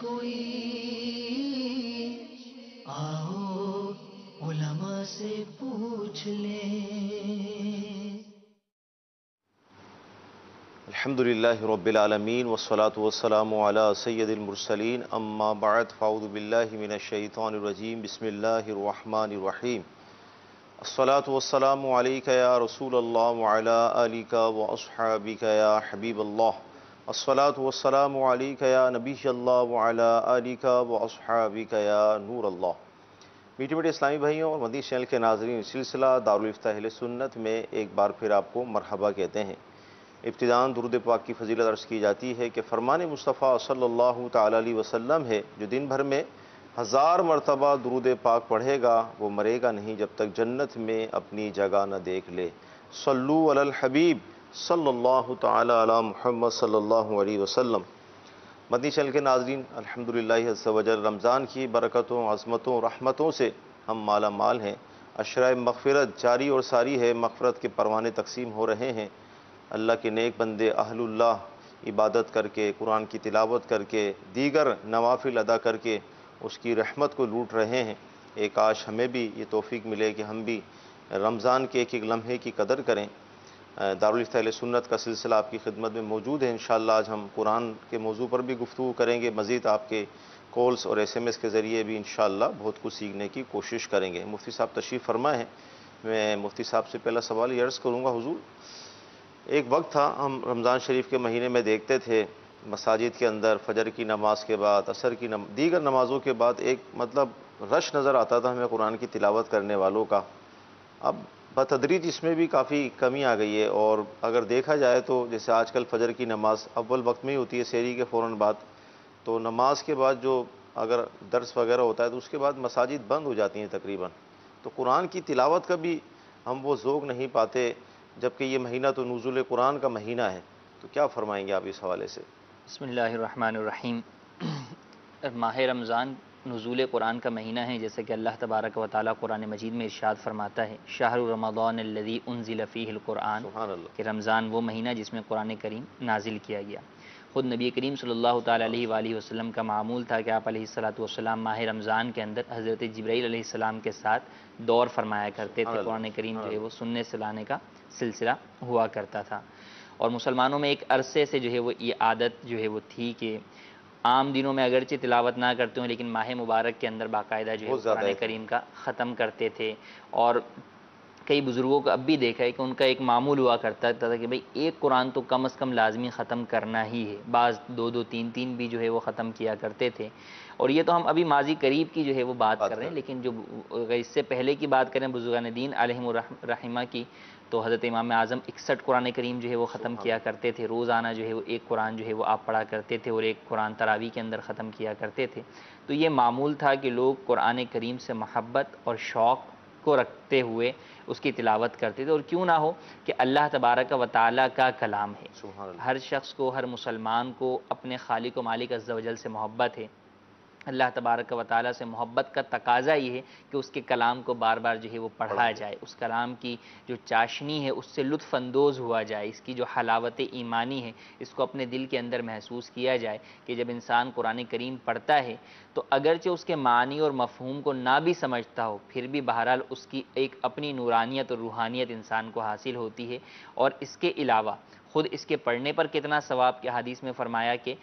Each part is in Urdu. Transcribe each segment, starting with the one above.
کوئی آؤ علماء سے پوچھ لیں. الحمدللہ رب العالمین والصلاة والسلام علی سید المرسلین اما بعد فاعوذ باللہ من الشیطان الرجیم بسم اللہ الرحمن الرحیم. الصلاة والسلام علیک یا رسول اللہ وعلی آلک واصحابک یا حبیب اللہ. الصلاة والسلام علیک یا نبی اللہ وعلی آلک واصحابک یا نور اللہ. میٹھے میٹھے اسلامی بھائیوں اور مدنی چینل کے ناظرین، سلسلہ دارالفتہ اہل سنت میں ایک بار پھر آپ کو مرحبا کہتے ہیں. ابتداءً درود پاک کی فضیلت عرض کی جاتی ہے کہ فرمان مصطفیٰ صلی اللہ تعالیٰ علیہ وسلم ہے، جو دن بھر میں 1000 مرتبہ درود پاک پڑھے گا وہ مرے گا نہیں جب تک جنت میں اپنی جگہ نہ دیکھ لے. صلو علی الحبیب صلی اللہ تعالیٰ علی محمد صلی اللہ علیہ وسلم. مدنی چینل کے ناظرین، الحمدللہ عز و جل رمضان کی برکتوں، عظمتوں، رحمتوں سے ہم مالا مال ہیں. اشرائے مغفرت جاری اور ساری ہے، مغفرت کے پروانے تقسیم ہو رہے ہیں. اللہ کے نیک بندے اہل اللہ عبادت کر کے، قرآن کی تلاوت کر کے، دیگر نوافل ادا کر کے اس کی رحمت کو لوٹ رہے ہیں. کاش ہمیں بھی یہ توفیق ملے کہ ہم بھی رمضان کے ایک ایک لمحے کی قدر کریں. دارالفتہ اہل سنت کا سلسلہ آپ کی خدمت میں موجود ہے. انشاءاللہ آج ہم قرآن کے موضوع پر بھی گفتگو کریں گے. مزید آپ کے کالز اور SMS کے ذریعے بھی انشاءاللہ بہت کچھ سیکھنے کی کوشش کریں گے. مفتی صاحب تشریف فرما ہیں. میں مفتی صاحب سے پہلا سوال یہ عرض کروں گا، حضور ایک وقت تھا ہم رمضان شریف کے مہینے میں دیکھتے تھے مساجد کے اندر فجر کی نماز کے بعد، عصر کی دیگر نمازوں کے بعد ایک رش نظر آتا تھا ہمیں قرآن کی تلاوت کرنے والوں کا. اب بتدریج اس میں بھی کافی کمی آ گئی ہے، اور اگر دیکھا جائے تو جیسے آج کل فجر کی نماز اول وقت میں ہی ہوتی ہے سحری کے فوراً بعد، تو نماز کے بعد جو اگر درس وغیرہ ہوتا ہے تو اس کے بعد مساجد بند ہو جاتی ہیں تقریباً. تو قرآن کی تلاوت کا بھی ہم وہ ذوق نہیں پاتے، جبکہ یہ مہینہ تو نزول قرآن کا مہینہ ہے. تو کیا فرمائیں گے آپ اس حوالے سے؟ بسم اللہ الرحمن الرحیم. ماہ رمضان نزول قرآن کا مہینہ ہے، جیسے کہ اللہ تبارک و تعالیٰ قرآن مجید میں ارشاد فرماتا ہے شہر رمضان الذی انزل فیہ القرآن، سبحان اللہ. کہ رمضان وہ مہینہ جس میں قرآن کریم نازل کیا گیا. خود نبی کریم صلی اللہ تعالیٰ علیہ وآلہ وسلم کا معمول تھا کہ آپ علیہ الصلاۃ والسلام ماہ رمضان کے اندر حضرت جبرائیل علیہ السلام کے ساتھ دور فرمایا کرتے تھے. قرآن کریم جو ہے وہ سننے سے لانے کا سلسلہ ہوا کرتا تھا. اور مسلمانوں میں ایک عرصے سے جو ہے وہ یہ عادت جو ہے وہ تھی کہ عام دنوں میں اگرچہ تلاوت نہ کرتے ہوں لیکن ماہ مبارک کے اندر باقاعدہ جو ہے وہ قرآن کریم کا ختم کرتے تھے. اور کئی بزرگوں کو اب بھی دیکھا ہے کہ ان کا ایک معمول ہوا کرتا تھا کہ بھئی ایک قرآن تو کم از کم لازمی ختم کرنا ہی ہے. بعض 2 3 3 بھی جو ہے وہ ختم کیا کرتے تھے. اور یہ تو ہم ابھی ماضی قریب کی جو ہے وہ بات کر رہے ہیں، لیکن جو اس سے پہلے کی بات کریں بزرگان دین علیہم الرحمہ کی، تو حضرت امام اعظم 61 قرآن کریم جو ہے وہ ختم کیا کرتے تھے. روزانہ جو ہے وہ ایک قرآن جو ہے وہ آپ پڑھا کرتے تھے اور ایک قرآن تراویح کے اندر ختم کیا کرتے تھے. تو یہ معمول تھا کہ لوگ قرآن کریم سے محبت اور شوق کو رکھتے ہوئے اس کی تلاوت کرتے تھے. اور کیوں نہ ہو کہ اللہ تبارک و تعالیٰ کا کلام ہے. ہر شخص کو، ہر مسلمان کو اپنے خالق و مالک عز و جل سے محبت ہے. اللہ تبارک و تعالیٰ سے محبت کا تقاضا یہ ہے کہ اس کے کلام کو بار بار جو ہے وہ پڑھا جائے، اس کلام کی جو چاشنی ہے اس سے لطف اندوز ہوا جائے، اس کی جو حلاوت ایمانی ہے اس کو اپنے دل کے اندر محسوس کیا جائے. کہ جب انسان قرآن کریم پڑھتا ہے تو اگرچہ اس کے معنی اور مفہوم کو نہ بھی سمجھتا ہو، پھر بھی بہرحال اس کی ایک اپنی نورانیت اور روحانیت انسان کو حاصل ہوتی ہے. اور اس کے علاوہ خود اس کے پڑھنے پر کتنا ثواب، کے حدیث میں فرمایا کہ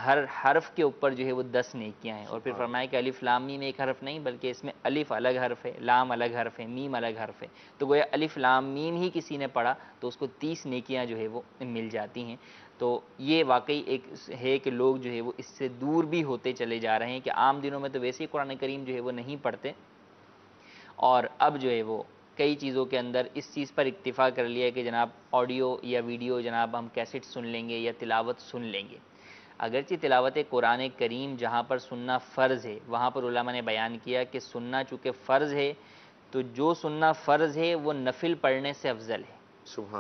ہر حرف کے اوپر جو ہے وہ 10 نیکیاں ہیں. اور پھر فرمایا کہ الف لام میم ایک حرف نہیں بلکہ اس میں الف الگ حرف ہے، لام الگ حرف ہے، میم الگ حرف ہے. تو گویا الف لام میم ہی کسی نے پڑھا تو اس کو 30 نیکیاں جو ہے وہ مل جاتی ہیں. تو یہ واقعی ایک ہے کہ لوگ جو ہے وہ اس سے دور بھی ہوتے چلے جا رہے ہیں کہ عام دنوں میں تو ویسے ہی قرآن کریم جو ہے وہ نہیں پڑھتے، اور اب جو ہے وہ کئی چیزوں کے اندر اس چیز پر اکتفا کر لیا ہے کہ جناب آڈیو یا ویڈیو جناب ہم کیسٹ سن لیں گے یا تلاوت سن لیں گے. اگرچہ تلاوت قرآن کریم جہاں پر سننا فرض ہے وہاں پر علماء نے بیان کیا کہ سننا چونکہ فرض ہے تو جو سننا فرض ہے وہ نفل پڑھنے سے افضل ہے.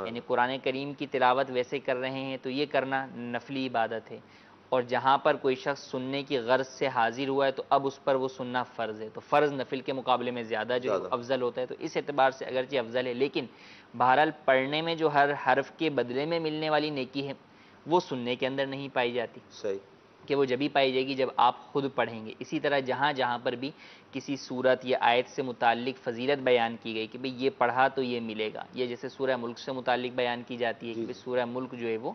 یعنی قرآن کریم کی تلاوت ویسے کر رہے ہیں تو یہ کرنا نفلی عبادت ہے، اور جہاں پر کوئی شخص سننے کی غرض سے حاضر ہوا ہے تو اب اس پر وہ سننا فرض ہے. تو فرض نفل کے مقابلے میں زیادہ جو افضل ہوتا ہے، تو اس اعتبار سے اگرچہ افضل ہے، لیکن بہرحال پڑھنے میں جو ہر حرف کے بدلے میں ملنے والی نیکی ہے وہ سننے کے اندر نہیں پائی جاتی. صحیح. کہ وہ جبھی پائی جائے گی جب آپ خود پڑھیں گے۔ اسی طرح جہاں جہاں پر بھی کسی صورت یا آیت سے متعلق فضیلت بیان کی گئی کہ بھئی یہ پڑھا تو یہ ملے گا، یہ جیسے سورہ ملک سے متعلق بیان کی جاتی ہے کہ بھئی سورہ ملک جو ہے وہ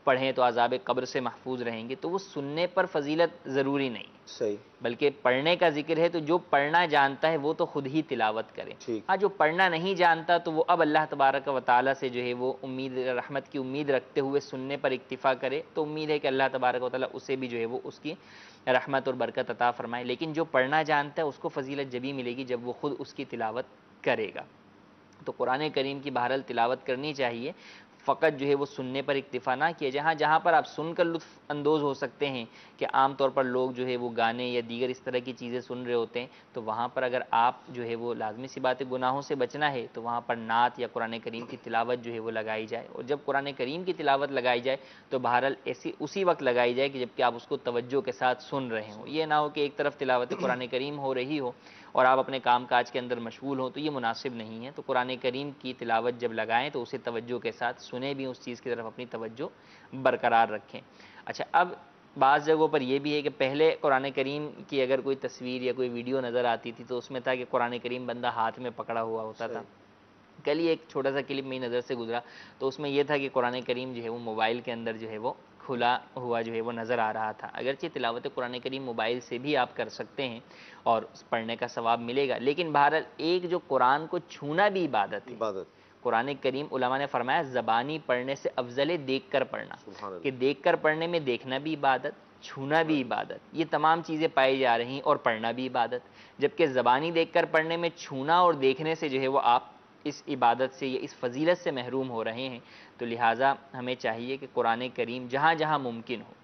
پڑھیں تو عذاب قبر سے محفوظ رہیں گے، تو وہ سننے پر فضیلت ضروری نہیں، صحیح، بلکہ پڑھنے کا ذکر ہے تو جو پڑھنا جانتا ہے وہ تو خود ہی تلاوت کرے۔ ٹھیک، ہاں جو پڑھنا نہیں جانتا تو وہ اب اللہ تبارک و تعالیٰ سے جو ہے وہ امید رحمت کی امید رکھتے ہوئے سننے پر اکتفا کرے، تو امید ہے کہ اللہ تبارک و تعالیٰ اسے بھی جو ہے وہ اس کی رحمت اور برکت عطا فرمائے۔ لیکن جو پڑھنا جانتا ہے اس کو فضیلت جبھی ملے گی جب وہ خود اس کی تلاوت کرے گا۔ تو قرآن کریم کی بہرحال تلاوت کرنی چاہیے، فقط جو ہے وہ سننے پر اکتفا نہ کیا جائے۔ ہاں جہاں پر آپ سن کر لطف اندوز ہو سکتے ہیں کہ عام طور پر لوگ جو ہے وہ گانے یا دیگر اس طرح کی چیزیں سن رہے ہوتے ہیں، تو وہاں پر اگر آپ جو ہے وہ لازمی سی بات ہے گناہوں سے بچنا ہے تو وہاں پر نعت یا قرآن کریم کی تلاوت جو ہے وہ لگائی جائے، اور جب قرآن کریم کی تلاوت لگائی جائے تو بہرحال ایسی اسی وقت لگائی جائے کہ جب کہ آپ اس کو توجہ کے ساتھ سن رہے ہوں۔ یہ نہ ہو کہ ایک طرف تلاوت قرآن کریم ہو رہی ہو اور آپ اپنے کام کاج کے اندر مشغول ہوں، تو یہ مناسب نہیں ہے۔ تو قرآن کریم کی تلاوت جب لگائیں تو اسے توجہ کے ساتھ سنیں بھی، اس چیز کی طرف اپنی توجہ برقرار رکھیں۔ اچھا، اب بعض جگہوں پر یہ بھی ہے کہ پہلے قرآن کریم کی اگر کوئی تصویر یا کوئی ویڈیو نظر آتی تھی تو اس میں تھا کہ قرآن کریم بندہ ہاتھ میں پکڑا ہوا ہوتا تھا۔ کل ہی ایک چھوٹا سا کلپ میری نظر سے گزرا تو اس میں یہ تھا کہ قرآن کریم جو ہے وہ موبائل کے اندر جو ہے وہ کھلا ہوا جو ہے وہ نظر آ رہا تھا۔ اگرچہ تلاوت قرآن کریم موبائل سے بھی آپ کر سکتے ہیں اور پڑھنے کا ثواب ملے گا، لیکن بہرحال ایک جو قرآن کو چھونا بھی عبادت ہے۔ قرآن کریم علماء نے فرمایا زبانی پڑھنے سے افضل ہے دیکھ کر پڑھنا، کہ دیکھ کر پڑھنے میں دیکھنا بھی عبادت، چھونا بھی عبادت، یہ تمام چیزیں پائی جا رہی ہیں، اور پڑھنا بھی عبادت، جبکہ زبانی دیکھ کر پڑھنے میں چھونا اور دیکھنے سے جو ہے وہ آپ اس عبادت سے یا اس فضیلت سے محروم ہو رہے ہیں۔ تو لہٰذا ہمیں چاہیے کہ قرآن کریم جہاں جہاں ممکن ہو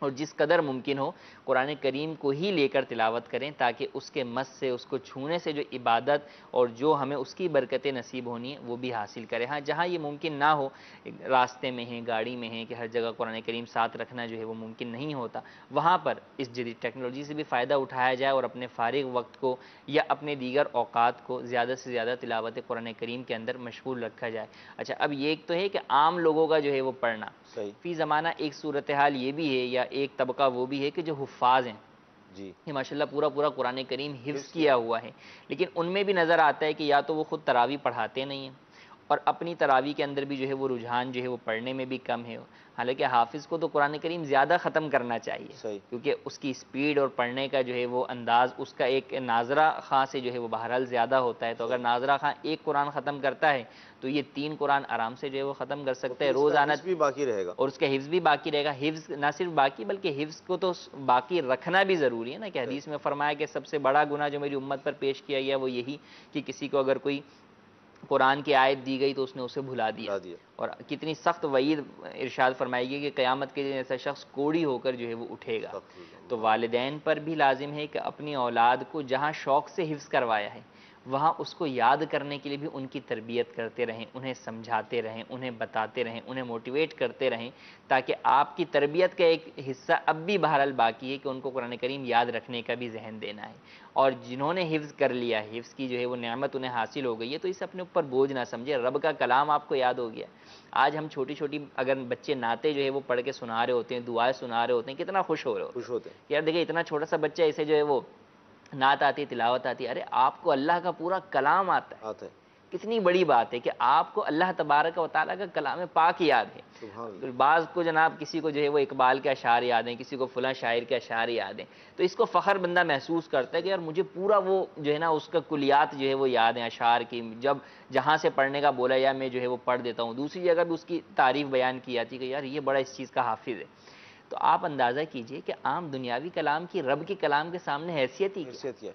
اور جس قدر ممکن ہو قرآن کریم کو ہی لے کر تلاوت کریں، تاکہ اس کے مس سے، اس کو چھونے سے جو عبادت اور جو ہمیں اس کی برکتیں نصیب ہونی ہیں وہ بھی حاصل کریں۔ ہاں جہاں یہ ممکن نہ ہو، راستے میں ہیں، گاڑی میں ہیں، کہ ہر جگہ قرآن کریم ساتھ رکھنا جو ہے وہ ممکن نہیں ہوتا، وہاں پر اس جدید ٹیکنالوجی سے بھی فائدہ اٹھایا جائے اور اپنے فارغ وقت کو یا اپنے دیگر اوقات کو زیادہ سے زیادہ تلاوت قرآن کریم کے اندر مشغول رکھا جائے۔ اچھا، اب یہ ایک تو ہے کہ عام لوگوں کا جو ہے وہ پڑھنا، فی زمانہ ایک صورتحال یہ بھی ہے یا ایک طبقہ وہ بھی ہے کہ جو حفاظ ہیں، یہ ماشاءاللہ پورا قرآن کریم حفظ کیا ہوا ہے، لیکن ان میں بھی نظر آتا ہے کہ یا تو وہ خود تراویح پڑھاتے نہیں ہیں اور اپنی تراویح کے اندر بھی جو ہے وہ رجحان جو ہے وہ پڑھنے میں بھی کم ہے۔ حالانکہ حافظ کو تو قرآن کریم زیادہ ختم کرنا چاہیے، کیونکہ اس کی سپیڈ اور پڑھنے کا جو ہے وہ انداز اس کا ایک ناظرہ خاں سے جو ہے وہ بہرحال زیادہ ہوتا ہے۔ تو اگر ناظرہ خاں ایک قرآن ختم کرتا ہے تو یہ 3 قرآن آرام سے جو ہے وہ ختم کر سکتا ہے روزانہ، بھی باقی رہے گا، اور اس کا حفظ بھی باقی رہے گا۔ حفظ نہ صرف باقی بلکہ حفظ کو تو باقی رکھنا بھی ضروری ہے نا، کہ حدیث میں فرمایا کہ سب سے بڑا گناہ جو میری امت پر پیش کیا گیا وہ یہی کہ کسی کو اگر کوئی قرآن کی آیت دی گئی تو اس نے اسے بھلا دیا، اور کتنی سخت وعید ارشاد فرمائی گئی کہ قیامت کے دن ایسا شخص کوڑی ہو کر جو ہے وہ اٹھے گا۔ تو والدین پر بھی لازم ہے کہ اپنی اولاد کو جہاں شوق سے حفظ کروایا ہے وہاں اس کو یاد کرنے کے لیے بھی ان کی تربیت کرتے رہیں، انہیں سمجھاتے رہیں، انہیں بتاتے رہیں، انہیں موٹیویٹ کرتے رہیں، تاکہ آپ کی تربیت کا ایک حصہ اب بھی بہرحال باقی ہے کہ ان کو قرآن کریم یاد رکھنے کا بھی ذہن دینا ہے۔ اور جنہوں نے حفظ کر لیا ہے، حفظ کی جو ہے وہ نعمت انہیں حاصل ہو گئی ہے، تو اسے اپنے اوپر بوجھ نہ سمجھے، رب کا کلام آپ کو یاد ہو گیا۔ آج ہم چھوٹی چھوٹی اگر بچے نعتیں جو ہے وہ پڑھ کے سنا رہے ہوتے ہیں، دعائیں سنا رہے ہوتے ہیں، کتنا خوش ہو رہے ہوتے ہیں، یار دیکھیں اتنا چھوٹا سا بچہ اسے جو ہے وہ نعت آتی، تلاوت آتی، ارے آپ کو اللہ کا پورا کلام آتا ہے، کتنی بڑی بات ہے کہ آپ کو اللہ تبارک و تعالیٰ کا کلام پاک یاد ہے۔ بعض کو جناب کسی کو جو ہے وہ اقبال کے اشعار یاد ہیں، کسی کو فلاں شاعر کے اشعار یاد ہیں، تو اس کو فخر بندہ محسوس کرتا ہے کہ یار مجھے پورا وہ جو ہے نا اس کا کلیات جو ہے وہ یاد ہیں اشعار کی، جب جہاں سے پڑھنے کا بولا یا میں جو ہے وہ پڑھ دیتا ہوں۔ دوسری جگہ بھی اس کی تعریف بیان کی جاتی ہے کہ یار یہ بڑا اس چیز کا حافظ ہے۔ تو آپ اندازہ کیجئے کہ عام دنیاوی کلام کی رب کے کلام کے سامنے حیثیت ہی کیا؟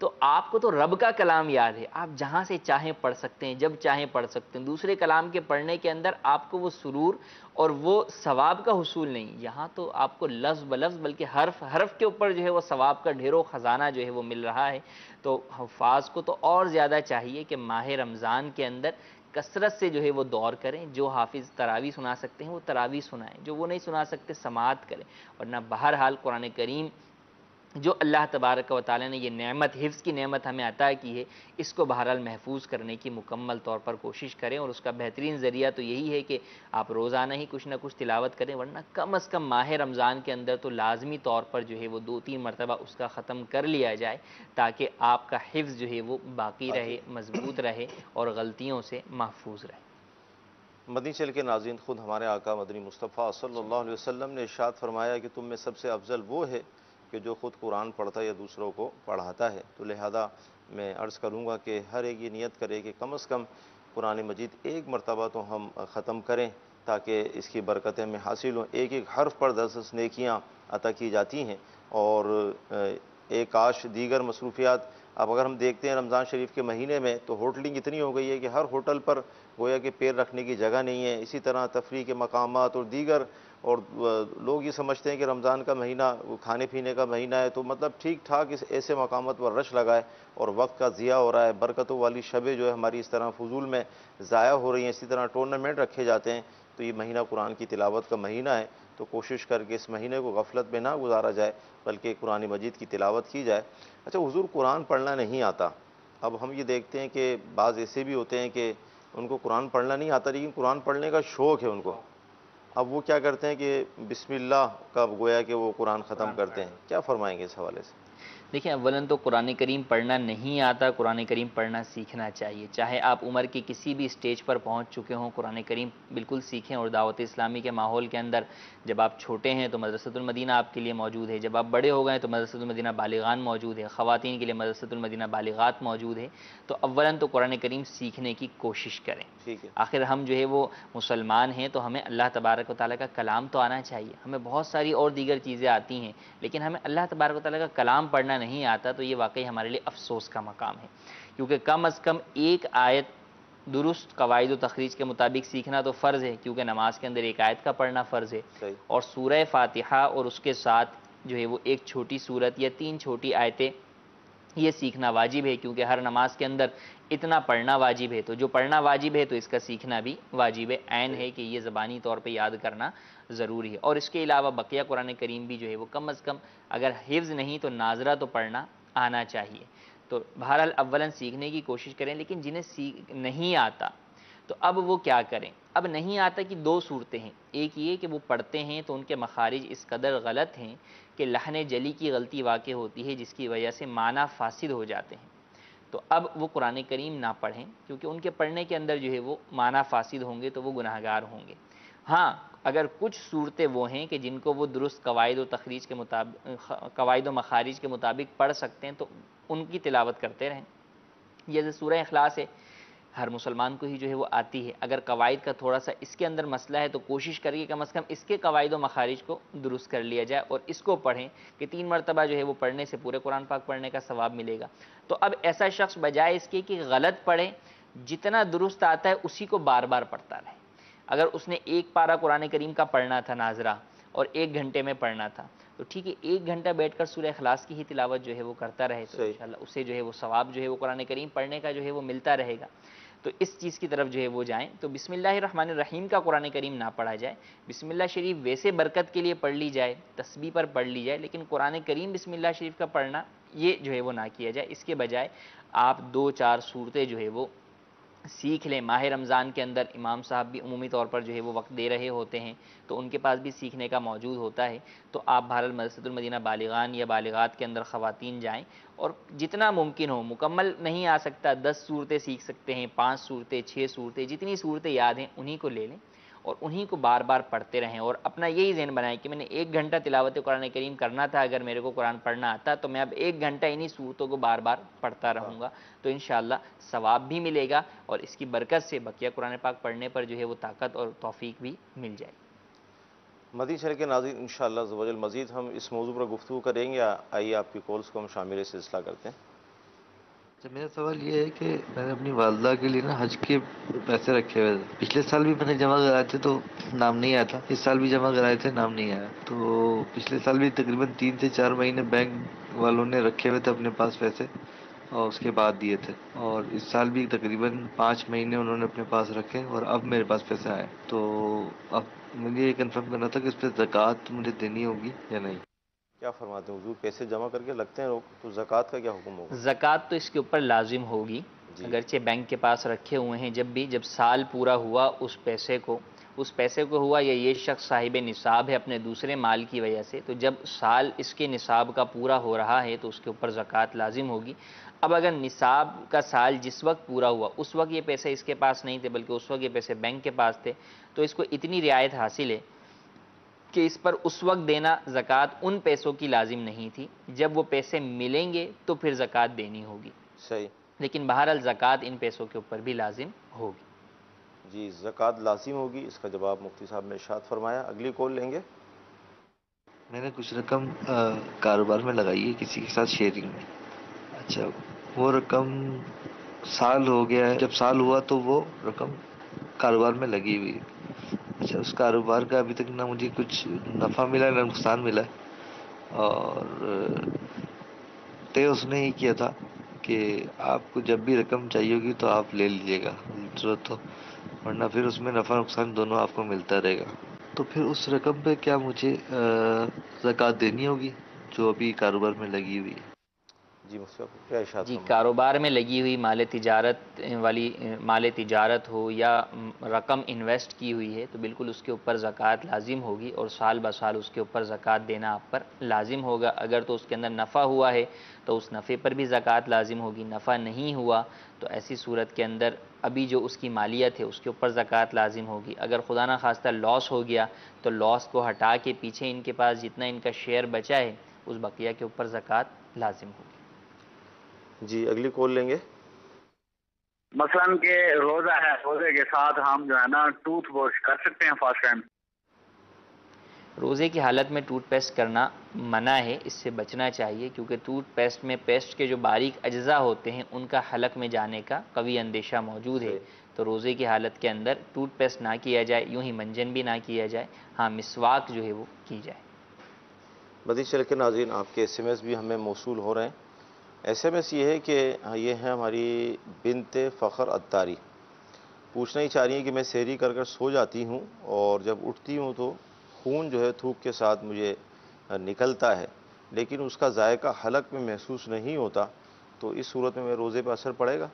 تو آپ کو تو رب کا کلام یاد ہے، آپ جہاں سے چاہیں پڑھ سکتے ہیں، جب چاہیں پڑھ سکتے ہیں۔ دوسرے کلام کے پڑھنے کے اندر آپ کو وہ سرور اور وہ ثواب کا حصول نہیں، یہاں تو آپ کو لفظ بلفظ بلکہ حرف حرف کے اوپر جو ہے وہ ثواب کا ڈھیروں خزانہ جو ہے وہ مل رہا ہے۔ تو حفاظ کو تو اور زیادہ چاہیے کہ ماہ رمضان کے اندر کثرت سے جو ہے وہ دور کریں، جو حافظ تراویح سنا سکتے ہیں وہ تراویح سنائیں، جو وہ نہیں سنا سکتے سماعت کریں، ورنہ بہرحال قرآن کریم جو اللہ تبارک و تعالیٰ نے یہ نعمت، حفظ کی نعمت ہمیں عطا کی ہے، اس کو بہرحال محفوظ کرنے کی مکمل طور پر کوشش کریں، اور اس کا بہترین ذریعہ تو یہی ہے کہ آپ روزانہ ہی کچھ نہ کچھ تلاوت کریں، ورنہ کم از کم ماہ رمضان کے اندر تو لازمی طور پر جو ہے وہ 2-3 مرتبہ اس کا ختم کر لیا جائے، تاکہ آپ کا حفظ جو ہے وہ باقی رہے، مضبوط رہے اور غلطیوں سے محفوظ رہے۔ مدنی چل کے ناظرین، خود ہمارے آقا مدنی مصطفیٰ صلی اللہ علیہ وسلم نے ارشاد فرمایا کہ تم میں سب سے افضل وہ ہے کہ جو خود قرآن پڑھتا ہے یا دوسروں کو پڑھاتا ہے۔ تو لہذا میں عرض کروں گا کہ ہر ایک یہ نیت کرے کہ کم از کم قرآن مجید ایک مرتبہ تو ہم ختم کریں، تاکہ اس کی برکتیں ہمیں حاصل ہوں۔ ایک ایک حرف پر 10 نیکیاں عطا کی جاتی ہیں، اور ایک کاش دیگر مصروفیات، اب اگر ہم دیکھتے ہیں رمضان شریف کے مہینے میں تو ہوٹلنگ اتنی ہو گئی ہے کہ ہر ہوٹل پر گویا کہ پیر رکھنے کی جگہ نہیں ہے، اسی طرح تفریح کے مقامات اور دیگر، اور لوگ یہ سمجھتے ہیں کہ رمضان کا مہینہ کھانے پینے کا مہینہ ہے، تو مطلب ٹھیک ٹھاک اس ایسے مقامات پر رش لگائے اور وقت کا ضیاع ہو رہا ہے، برکتوں والی شبیں جو ہے ہماری اس طرح فضول میں ضائع ہو رہی ہیں، اسی طرح ٹورنامنٹ رکھے جاتے ہیں۔ تو یہ مہینہ قرآن کی تلاوت کا مہینہ ہے، تو کوشش کر کے اس مہینے کو غفلت میں نہ گزارا جائے، بلکہ قرآن مجید کی تلاوت کی جائے۔ اچھا حضور، قرآن پڑھنا نہیں آتا، اب ہم یہ دیکھتے ہیں کہ بعض ایسے بھی ہوتے ہیں کہ ان کو قرآن پڑھنا نہیں آتا لیکن قرآن پڑھنے کا شوق ہے ان کو، اب وہ کیا کرتے ہیں کہ بسم اللہ کا گویا کہ وہ قرآن ختم کرتے ہیں، کیا فرمائیں گے اس حوالے سے؟ دیکھیں، اولاً تو قرآن کریم پڑھنا نہیں آتا، قرآن کریم پڑھنا سیکھنا چاہیے، چاہے آپ عمر کی کسی بھی سٹیج پر پہنچ چکے ہوں، قرآن کریم بالکل سیکھیں۔ اور دعوت اسلامی کے ماحول کے اندر جب آپ چھوٹے ہیں تو مدرسۃ المدینہ آپ کے لیے موجود ہے، جب آپ بڑے ہو گئے تو مدرسۃ المدینہ بالغان موجود ہے، خواتین کے لیے مدرسۃ المدینہ بالغات موجود ہے۔ تو اولاً تو قرآن کریم سیکھنے کی کوشش کریں۔ ٹھیک ہے، آخر ہم جو ہے وہ مسلمان ہیں تو ہمیں اللہ تبارک و تعالیٰ کا کلام تو آنا چاہیے، ہمیں بہت ساری اور دیگر چیزیں آتی ہیں، لیکن ہمیں اللہ تبارک و تعالیٰ کا کلام پڑھنا نہیں آتا، تو یہ واقعی ہمارے لیے افسوس کا مقام ہے، کیونکہ کم از کم ایک آیت درست قواعد و تخریج کے مطابق سیکھنا تو فرض ہے، کیونکہ نماز کے اندر ایک آیت کا پڑھنا فرض ہے، صحیح، اور سورہ فاتحہ اور اس کے ساتھ جو ہے وہ ایک چھوٹی سورت یا 3 چھوٹی آیتیں یہ سیکھنا واجب ہے، کیونکہ ہر نماز کے اندر اتنا پڑھنا واجب ہے، تو جو پڑھنا واجب ہے تو اس کا سیکھنا بھی واجب ہے، عین ہے کہ یہ زبانی طور پہ یاد کرنا ضروری ہے۔ اور اس کے علاوہ بقیہ قرآن کریم بھی جو ہے وہ کم از کم اگر حفظ نہیں تو ناظرہ تو پڑھنا آنا چاہیے۔ تو بہرحال اولاً سیکھنے کی کوشش کریں، لیکن جنہیں نہیں آتا تو اب وہ کیا کریں؟ اب نہیں آتا کہ 2 صورتیں ہیں، ایک یہ کہ وہ پڑھتے ہیں تو ان کے مخارج اس قدر غلط ہیں کہ لحن جلی کی غلطی واقع ہوتی ہے، جس کی وجہ سے معنی فاسد ہو جاتے ہیں، تو اب وہ قرآن کریم نہ پڑھیں، کیونکہ ان کے پڑھنے کے اندر جو ہے وہ معنی فاسد ہوں گے تو وہ گناہگار ہوں گے۔ ہاں، اگر کچھ صورتیں وہ ہیں کہ جن کو وہ درست قواعد و تخریج کے مطابق، قواعد و مخارج کے مطابق پڑھ سکتے ہیں تو ان کی تلاوت کرتے رہیں، جیسے سورہ اخلاص ہے، ہر مسلمان کو ہی جو ہے وہ آتی ہے، اگر قواعد کا تھوڑا سا اس کے اندر مسئلہ ہے تو کوشش کریے کم از کم اس کے قواعد و مخارج کو درست کر لیا جائے اور اس کو پڑھیں کہ 3 مرتبہ جو ہے وہ پڑھنے سے پورے قرآن پاک پڑھنے کا ثواب ملے گا۔ تو اب ایسا شخص بجائے اس کے کہ غلط پڑھے، جتنا درست آتا ہے اسی کو بار بار پڑھتا رہے۔ اگر اس نے ایک پارہ قرآن کریم کا پڑھنا تھا ناظرہ اور 1 گھنٹے میں پڑھنا تھا، تو ٹھیک ہے 1 گھنٹہ بیٹھ کر سورہ اخلاص کی ہی تلاوت جو ہے وہ کرتا رہے، تو صحیح، انشاءاللہ اسے جو ہے وہ ثواب جو ہے وہ قرآن کریم پڑھنے کا جو ہے وہ ملتا رہے گا۔ تو اس چیز کی طرف جو ہے وہ جائیں، تو بسم اللہ الرحمن الرحیم کا قرآن کریم نہ پڑھا جائے، بسم اللہ شریف ویسے برکت کے لیے پڑھ لی جائے، تسبیح پر پڑھ لی جائے، لیکن قرآن کریم بسم اللہ شریف کا پڑھنا یہ جو ہے وہ نہ کیا جائے۔ اس کے بجائے آپ 2-4 صورتیں جو ہے وہ سیکھ لیں۔ ماہ رمضان کے اندر امام صاحب بھی عمومی طور پر جو ہے وہ وقت دے رہے ہوتے ہیں، تو ان کے پاس بھی سیکھنے کا موجود ہوتا ہے، تو آپ بہرحال مدرسۃ المدینہ بالغان یا بالغات کے اندر خواتین جائیں، اور جتنا ممکن ہو، مکمل نہیں آ سکتا 10 صورتیں سیکھ سکتے ہیں، 5 صورتیں، 6 صورتیں، جتنی صورتیں یاد ہیں انہی کو لے لیں اور انہی کو بار بار پڑھتے رہیں، اور اپنا یہی ذہن بنائیں کہ میں نے 1 گھنٹہ تلاوت قرآن کریم کرنا تھا، اگر میرے کو قرآن پڑھنا آتا تو میں اب 1 گھنٹہ انہی صورتوں کو بار بار پڑھتا رہوں گا، تو انشاءاللہ ثواب بھی ملے گا اور اس کی برکت سے بقیہ قرآن پاک پڑھنے پر جو ہے وہ طاقت اور توفیق بھی مل جائے گی۔ مدنی چینل کے ناظرین، انشاءاللہ عز و جل مزید ہم اس موضوع پر گفتگو کریں گے، آئیے آپ کی کالز کو ہم شامل سلسلہ کرتے ہیں۔ اچھا، میرا سوال یہ ہے کہ میں نے اپنی والدہ کے لیے نا حج کے پیسے رکھے ہوئے تھے، پچھلے سال بھی میں نے جمع کرائے تھے تو نام نہیں آیا تھا، اس سال بھی جمع کرائے تھے نام نہیں آیا، تو پچھلے سال بھی تقریباً 3 سے 4 مہینے بینک والوں نے رکھے ہوئے تھے اپنے پاس پیسے اور اس کے بعد دیے تھے، اور اس سال بھی تقریباً 5 مہینے انہوں نے اپنے پاس رکھے اور اب میرے پاس پیسے آئے، تو اب مجھے یہ کنفرم کرنا تھا کہ اس پہ زکوٰۃ مجھے دینی ہوگی یا نہیں۔ کیا فرماتے ہیں حضور؟ پیسے جمع کر کے لگتے ہیں لوگ، تو زکوٰۃ کا کیا حکم ہوگا؟ زکوٰۃ تو اس کے اوپر لازم ہوگی، جی اگرچہ بینک کے پاس رکھے ہوئے ہیں، جب سال پورا ہوا اس پیسے کو ہوا، یا یہ شخص صاحب نصاب ہے اپنے دوسرے مال کی وجہ سے، تو جب سال اس کے نصاب کا پورا ہو رہا ہے تو اس کے اوپر زکوٰۃ لازم ہوگی۔ اب اگر نصاب کا سال جس وقت پورا ہوا اس وقت یہ پیسے اس کے پاس نہیں تھے، بلکہ اس وقت یہ پیسے بینک کے پاس تھے، تو اس کو اتنی رعایت حاصل ہے کہ اس پر اس وقت دینا زکوٰۃ ان پیسوں کی لازم نہیں تھی، جب وہ پیسے ملیں گے تو پھر زکوٰۃ دینی ہوگی، صحیح۔ لیکن بہرحال زکوٰۃ ان پیسوں کے اوپر بھی لازم ہوگی۔ جی زکوٰۃ لازم ہوگی، اس کا جواب مفتی صاحب نے ارشاد فرمایا۔ اگلی کال لیں گے۔ میں نے کچھ رقم کاروبار میں لگائی ہے کسی کے ساتھ شیئرنگ میں. اچھا وہ رقم سال ہو گیا ہے، جب سال ہوا تو وہ رقم کاروبار میں لگی ہوئی ہے. اچھا اس کاروبار کا ابھی تک نہ مجھے کچھ نفع ملا نہ نقصان ملا، اور طے اس نے ہی کیا تھا کہ آپ کو جب بھی رقم چاہیے ہوگی تو آپ لے لیجیے گا ضرورت ہو، ورنہ پھر اس میں نفع نقصان دونوں آپ کو ملتا رہے گا. تو پھر اس رقم پہ کیا مجھے زکوٰۃ دینی ہوگی جو ابھی کاروبار میں لگی ہوئی ہے؟ جی مفتی صاحب کیا ارشاد جی فرمایا؟ کاروبار میں لگی ہوئی مال تجارت ہو یا رقم انویسٹ کی ہوئی ہے تو بالکل اس کے اوپر زکوٰۃ لازم ہوگی، اور سال بہ سال اس کے اوپر زکوٰۃ دینا آپ پر لازم ہوگا. اگر تو اس کے اندر نفع ہوا ہے تو اس نفع پر بھی زکوٰۃ لازم ہوگی، نفع نہیں ہوا تو ایسی صورت کے اندر ابھی جو اس کی مالیت ہے اس کے اوپر زکوٰۃ لازم ہوگی. اگر خدا نہ خواستہ لاس ہو گیا تو لاس کو ہٹا کے پیچھے ان کے پاس جتنا ان کا شیئر بچا ہے اس بقیہ کے اوپر زکوٰۃ لازم ہوگی. جی اگلی کال لیں گے۔ مثلاً کہ روزہ ہے، روزے کے ساتھ ہم جو ہے نا ٹوتھ واش کر سکتے ہیں فاسٹ ٹائم؟ روزے کی حالت میں ٹوتھ پیسٹ کرنا منع ہے، اس سے بچنا چاہیے، کیونکہ ٹوتھ پیسٹ میں پیسٹ کے جو باریک اجزاء ہوتے ہیں ان کا حلق میں جانے کا قوی اندیشہ موجود ہے. تو روزے کی حالت کے اندر ٹوتھ پیسٹ نہ کیا جائے، یوں ہی منجن بھی نہ کیا جائے، ہاں مسواک جو ہے وہ کی جائے. مزید چل کے ناظرین آپ کے ایس ایم ایس بھی ہمیں موصول ہو رہے ہیں. ایس ایم ایس یہ ہے کہ یہ ہے ہماری بنت فخر اتاری، پوچھنا ہی چاہ رہی ہیں کہ میں سحری کر کر سو جاتی ہوں اور جب اٹھتی ہوں تو خون جو ہے تھوک کے ساتھ مجھے نکلتا ہے، لیکن اس کا ذائقہ حلق میں محسوس نہیں ہوتا، تو اس صورت میں روزے پہ اثر پڑے گا؟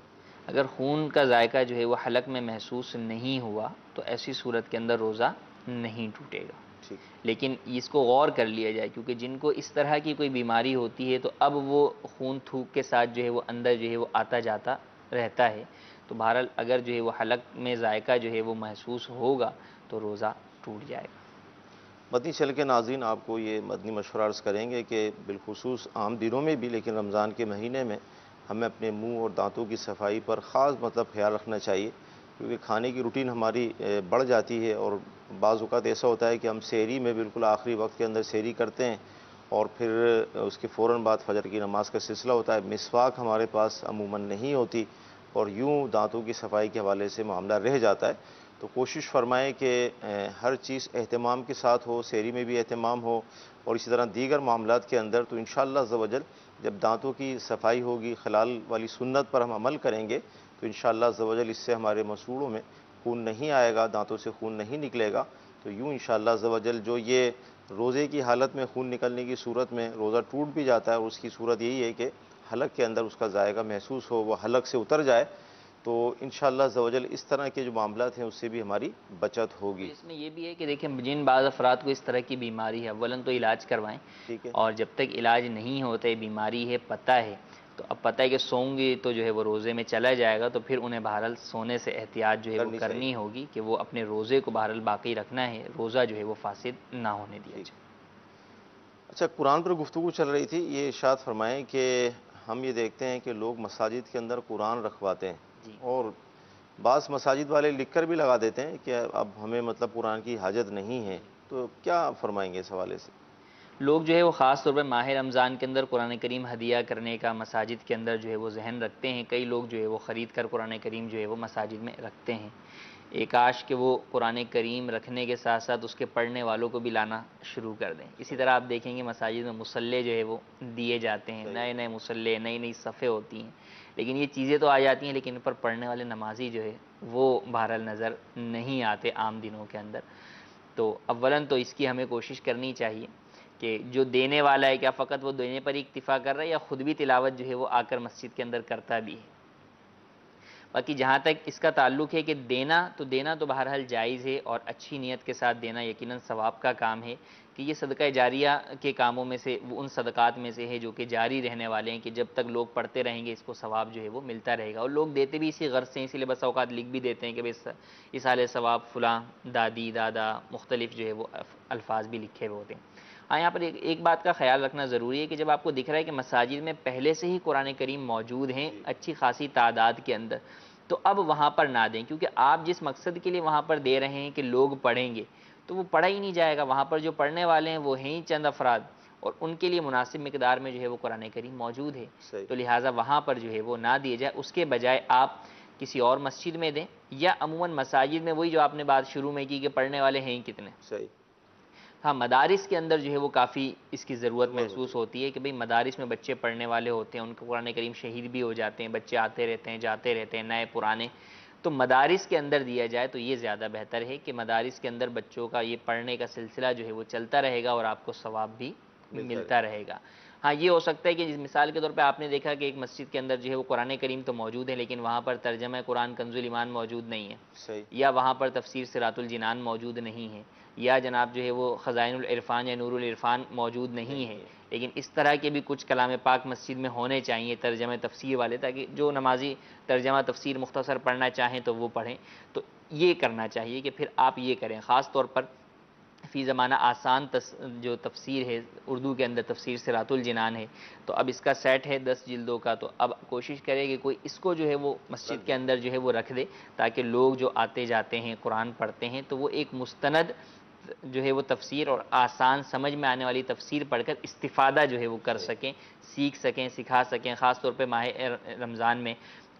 اگر خون کا ذائقہ جو ہے وہ حلق میں محسوس نہیں ہوا تو ایسی صورت کے اندر روزہ نہیں ٹوٹے گا. ٹھیک. لیکن اس کو غور کر لیا جائے، کیونکہ جن کو اس طرح کی کوئی بیماری ہوتی ہے تو اب وہ خون تھوک کے ساتھ جو ہے وہ اندر جو ہے وہ آتا جاتا رہتا ہے، تو بہرحال اگر جو ہے وہ حلق میں ذائقہ جو ہے وہ محسوس ہوگا تو روزہ ٹوٹ جائے گا. مدنی چل کے ناظرین آپ کو یہ مدنی مشورہ عرض کریں گے کہ بالخصوص عام دنوں میں بھی، لیکن رمضان کے مہینے میں ہمیں اپنے منہ اور دانتوں کی صفائی پر خاص خیال رکھنا چاہیے، کیونکہ کھانے کی روٹین ہماری بڑھ جاتی ہے، اور بعض اوقات ایسا ہوتا ہے کہ ہم سحری میں بالکل آخری وقت کے اندر سحری کرتے ہیں اور پھر اس کے فوراً بعد فجر کی نماز کا سلسلہ ہوتا ہے. مسواک ہمارے پاس عموماً نہیں ہوتی اور یوں دانتوں کی صفائی کے حوالے سے معاملہ رہ جاتا ہے. تو کوشش فرمائیں کہ ہر چیز اہتمام کے ساتھ ہو، سحری میں بھی اہتمام ہو، اور اسی طرح دیگر معاملات کے اندر، تو انشاءاللہ عز و جل جب دانتوں کی صفائی ہوگی، خلال والی سنت پر ہم عمل کریں گے تو انشاءاللہ عز و جل اس سے ہمارے مسوڑوں میں خون نہیں آئے گا، دانتوں سے خون نہیں نکلے گا. تو یوں انشاءاللہ عز و جل جو یہ روزے کی حالت میں خون نکلنے کی صورت میں روزہ ٹوٹ بھی جاتا ہے، اور اس کی صورت یہی ہے کہ حلق کے اندر اس کا ذائقہ محسوس ہو، وہ حلق سے اتر جائے، تو انشاءاللہ عز و جل اس طرح کے جو معاملات ہیں اس سے بھی ہماری بچت ہوگی. اس میں یہ بھی ہے کہ دیکھیں جن بعض افراد کو اس طرح کی بیماری ہے، اولاً تو علاج کروائیں، ٹھیک ہے. اور جب تک علاج نہیں ہوتا ہے، بیماری ہے پتہ ہے، تو اب پتہ ہے کہ سوں گی تو جو ہے وہ روزے میں چلا جائے گا، تو پھر انہیں بہرحال سونے سے احتیاط جو ہے وہ کرنی ہوگی کہ وہ اپنے روزے کو بہرحال باقی رکھنا ہے، روزہ جو ہے وہ فاسد نہ ہونے دیا جائے. اچھا قرآن پر گفتگو چل رہی تھی، یہ ارشاد فرمائیں کہ ہم یہ دیکھتے ہیں کہ لوگ مساجد کے اندر قرآن رکھواتے ہیں، جی اور بعض مساجد والے لکھ کر بھی لگا دیتے ہیں کہ اب ہمیں قرآن کی حاجت نہیں ہے، تو کیا فرمائیں گے اس حوالے سے؟ لوگ جو ہے وہ خاص طور پر ماہ رمضان کے اندر قرآن کریم ہدیہ کرنے کا مساجد کے اندر جو ہے وہ ذہن رکھتے ہیں. کئی لوگ جو ہے وہ خرید کر قرآن کریم جو ہے وہ مساجد میں رکھتے ہیں. کاش کہ وہ قرآن کریم رکھنے کے ساتھ ساتھ اس کے پڑھنے والوں کو بھی لانا شروع کر دیں. اسی طرح آپ دیکھیں گے مساجد میں مصلے جو ہے وہ دیے جاتے ہیں، نئے نئے مصلے، نئی نئی صفیں ہوتی ہیں، لیکن یہ چیزیں تو آ جاتی ہیں لیکن ان پر پڑھنے والے نمازی جو ہے وہ بہرحال نظر نہیں آتے عام دنوں کے اندر. تو اولاً تو اس کی ہمیں کوشش کرنی چاہیے کہ جو دینے والا ہے کیا فقط وہ دینے پر ہی اکتفا کر رہا ہے یا خود بھی تلاوت جو ہے وہ آ کر مسجد کے اندر کرتا بھی ہے۔ باقی جہاں تک اس کا تعلق ہے کہ دینا تو بہرحال جائز ہے، اور اچھی نیت کے ساتھ دینا یقیناً ثواب کا کام ہے، کہ یہ صدقہ جاریہ کے کاموں میں سے وہ ان صدقات میں سے ہے جو کہ جاری رہنے والے ہیں، کہ جب تک لوگ پڑھتے رہیں گے اس کو ثواب جو ہے وہ ملتا رہے گا، اور لوگ دیتے بھی اسی غرض سے، اسی لیے بس اوقات لکھ بھی دیتے ہیں کہ اس حال ثواب فلاں دادی دادا مختلف جو ہے وہ الفاظ بھی لکھے ہوئے ہوتے ہیں۔ ہاں، یہاں پر ایک بات کا خیال رکھنا ضروری ہے کہ جب آپ کو دکھ رہا ہے کہ مساجد میں پہلے سے ہی قرآن کریم موجود ہیں اچھی خاصی تعداد کے اندر، تو اب وہاں پر نہ دیں، کیونکہ آپ جس مقصد کے لیے وہاں پر دے رہے ہیں کہ لوگ پڑھیں گے تو وہ پڑھا ہی نہیں جائے گا، وہاں پر جو پڑھنے والے ہیں وہ ہیں ہی چند افراد، اور ان کے لیے مناسب مقدار میں جو ہے وہ قرآن کریم موجود ہے، صحیح۔ تو لہٰذا وہاں پر جو ہے وہ نہ دیے جائے، اس کے بجائے آپ کسی اور مسجد میں دیں، یا عموماً مساجد میں وہی جو آپ نے بات شروع میں کی کہ پڑھنے والے ہیں ہی کتنے۔ صحیح۔ ہاں، مدارس کے اندر جو ہے وہ کافی اس کی ضرورت محسوس ہوتی ہوتی ہے کہ بھئی مدارس میں بچے پڑھنے والے ہوتے ہیں، ان کو قرآن کریم شہید بھی ہو جاتے ہیں، بچے آتے رہتے ہیں جاتے رہتے ہیں نئے پرانے، تو مدارس کے اندر دیا جائے تو یہ زیادہ بہتر ہے کہ مدارس کے اندر بچوں کا یہ پڑھنے کا سلسلہ جو ہے وہ چلتا رہے گا اور آپ کو ثواب بھی ملتا رہے گا۔ ہاں، یہ ہو سکتا ہے کہ جس مثال کے طور پہ آپ نے دیکھا کہ ایک مسجد کے اندر جو ہے وہ قرآن کریم تو موجود ہے لیکن وہاں پر ترجمہ قرآن کنز الایمان موجود نہیں ہے، صحیح۔ یا وہاں پر تفسیر صراط الجنان موجود نہیں ہے، یا جناب جو ہے وہ خزائن العرفان یا نور العرفان موجود نہیں ہے، لیکن اس طرح کے بھی کچھ کلام پاک مسجد میں ہونے چاہیے ترجمہ تفسیر والے، تاکہ جو نمازی ترجمہ تفسیر مختصر پڑھنا چاہیں تو وہ پڑھیں۔ تو یہ کرنا چاہیے کہ پھر آپ یہ کریں، خاص طور پر فی زمانہ آسان جو تفسیر ہے اردو کے اندر تفسیر صراط الجنان ہے، تو اب اس کا سیٹ ہے 10 جلدوں کا، تو اب کوشش کرے کہ کوئی اس کو جو ہے وہ مسجد کے اندر جو ہے وہ رکھ دے، تاکہ لوگ جو آتے جاتے ہیں قرآن پڑھتے ہیں تو وہ ایک مستند جو ہے وہ تفسیر اور آسان سمجھ میں آنے والی تفسیر پڑھ کر استفادہ جو ہے وہ کر سکیں، سیکھ سکیں، سکھا سکیں۔ خاص طور پہ ماہ رمضان میں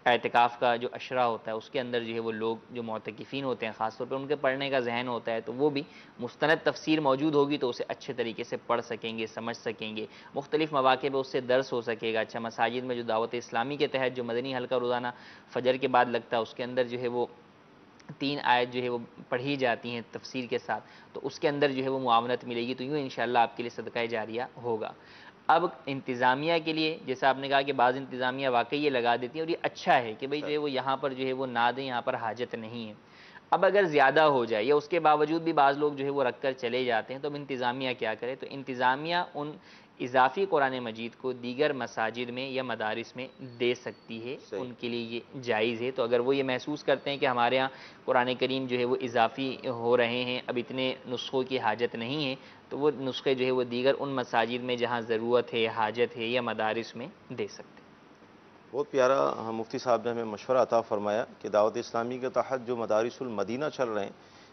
اعتکاف کا جو اشرا ہوتا ہے اس کے اندر جو ہے وہ لوگ جو معتکفین ہوتے ہیں خاص طور پہ ان کے پڑھنے کا ذہن ہوتا ہے، تو وہ بھی مستند تفسیر موجود ہوگی تو اسے اچھے طریقے سے پڑھ سکیں گے، سمجھ سکیں گے، مختلف مواقع پہ اس سے درس ہو سکے گا۔ اچھا، مساجد میں جو دعوت اسلامی کے تحت جو مدنی حلقہ روزانہ فجر کے بعد لگتا ہے اس کے اندر جو ہے وہ 3 آیت جو ہے وہ پڑھی جاتی ہیں تفسیر کے ساتھ، تو اس کے اندر جو ہے وہ معاونت ملے گی، تو یوں انشاءاللہ آپ کے لیے صدقہ جاریہ ہوگا۔ اب انتظامیہ کے لیے جیسا آپ نے کہا کہ بعض انتظامیہ واقعی یہ لگا دیتی ہیں اور یہ اچھا ہے کہ بھئی جو ہے وہ یہاں پر جو ہے وہ نہ دیں، یہاں پر حاجت نہیں ہے۔ اب اگر زیادہ ہو جائے یا اس کے باوجود بھی بعض لوگ جو ہے وہ رکھ کر چلے جاتے ہیں تو اب انتظامیہ کیا کرے؟ تو انتظامیہ ان اضافی قرآن مجید کو دیگر مساجد میں یا مدارس میں دے سکتی ہے، ان کے لیے یہ جائز ہے۔ تو اگر وہ یہ محسوس کرتے ہیں کہ ہمارے ہاں قرآن کریم جو ہے وہ اضافی ہو رہے ہیں، اب اتنے نسخوں کی حاجت نہیں ہے، تو وہ نسخے جو ہے وہ دیگر ان مساجد میں جہاں ضرورت ہے، حاجت ہے، یا مدارس میں دے سکتے ہیں۔ بہت پیارا مفتی صاحب نے ہمیں مشورہ عطا فرمایا کہ دعوت اسلامی کے تحت جو مدارس المدینہ چل رہے ہیں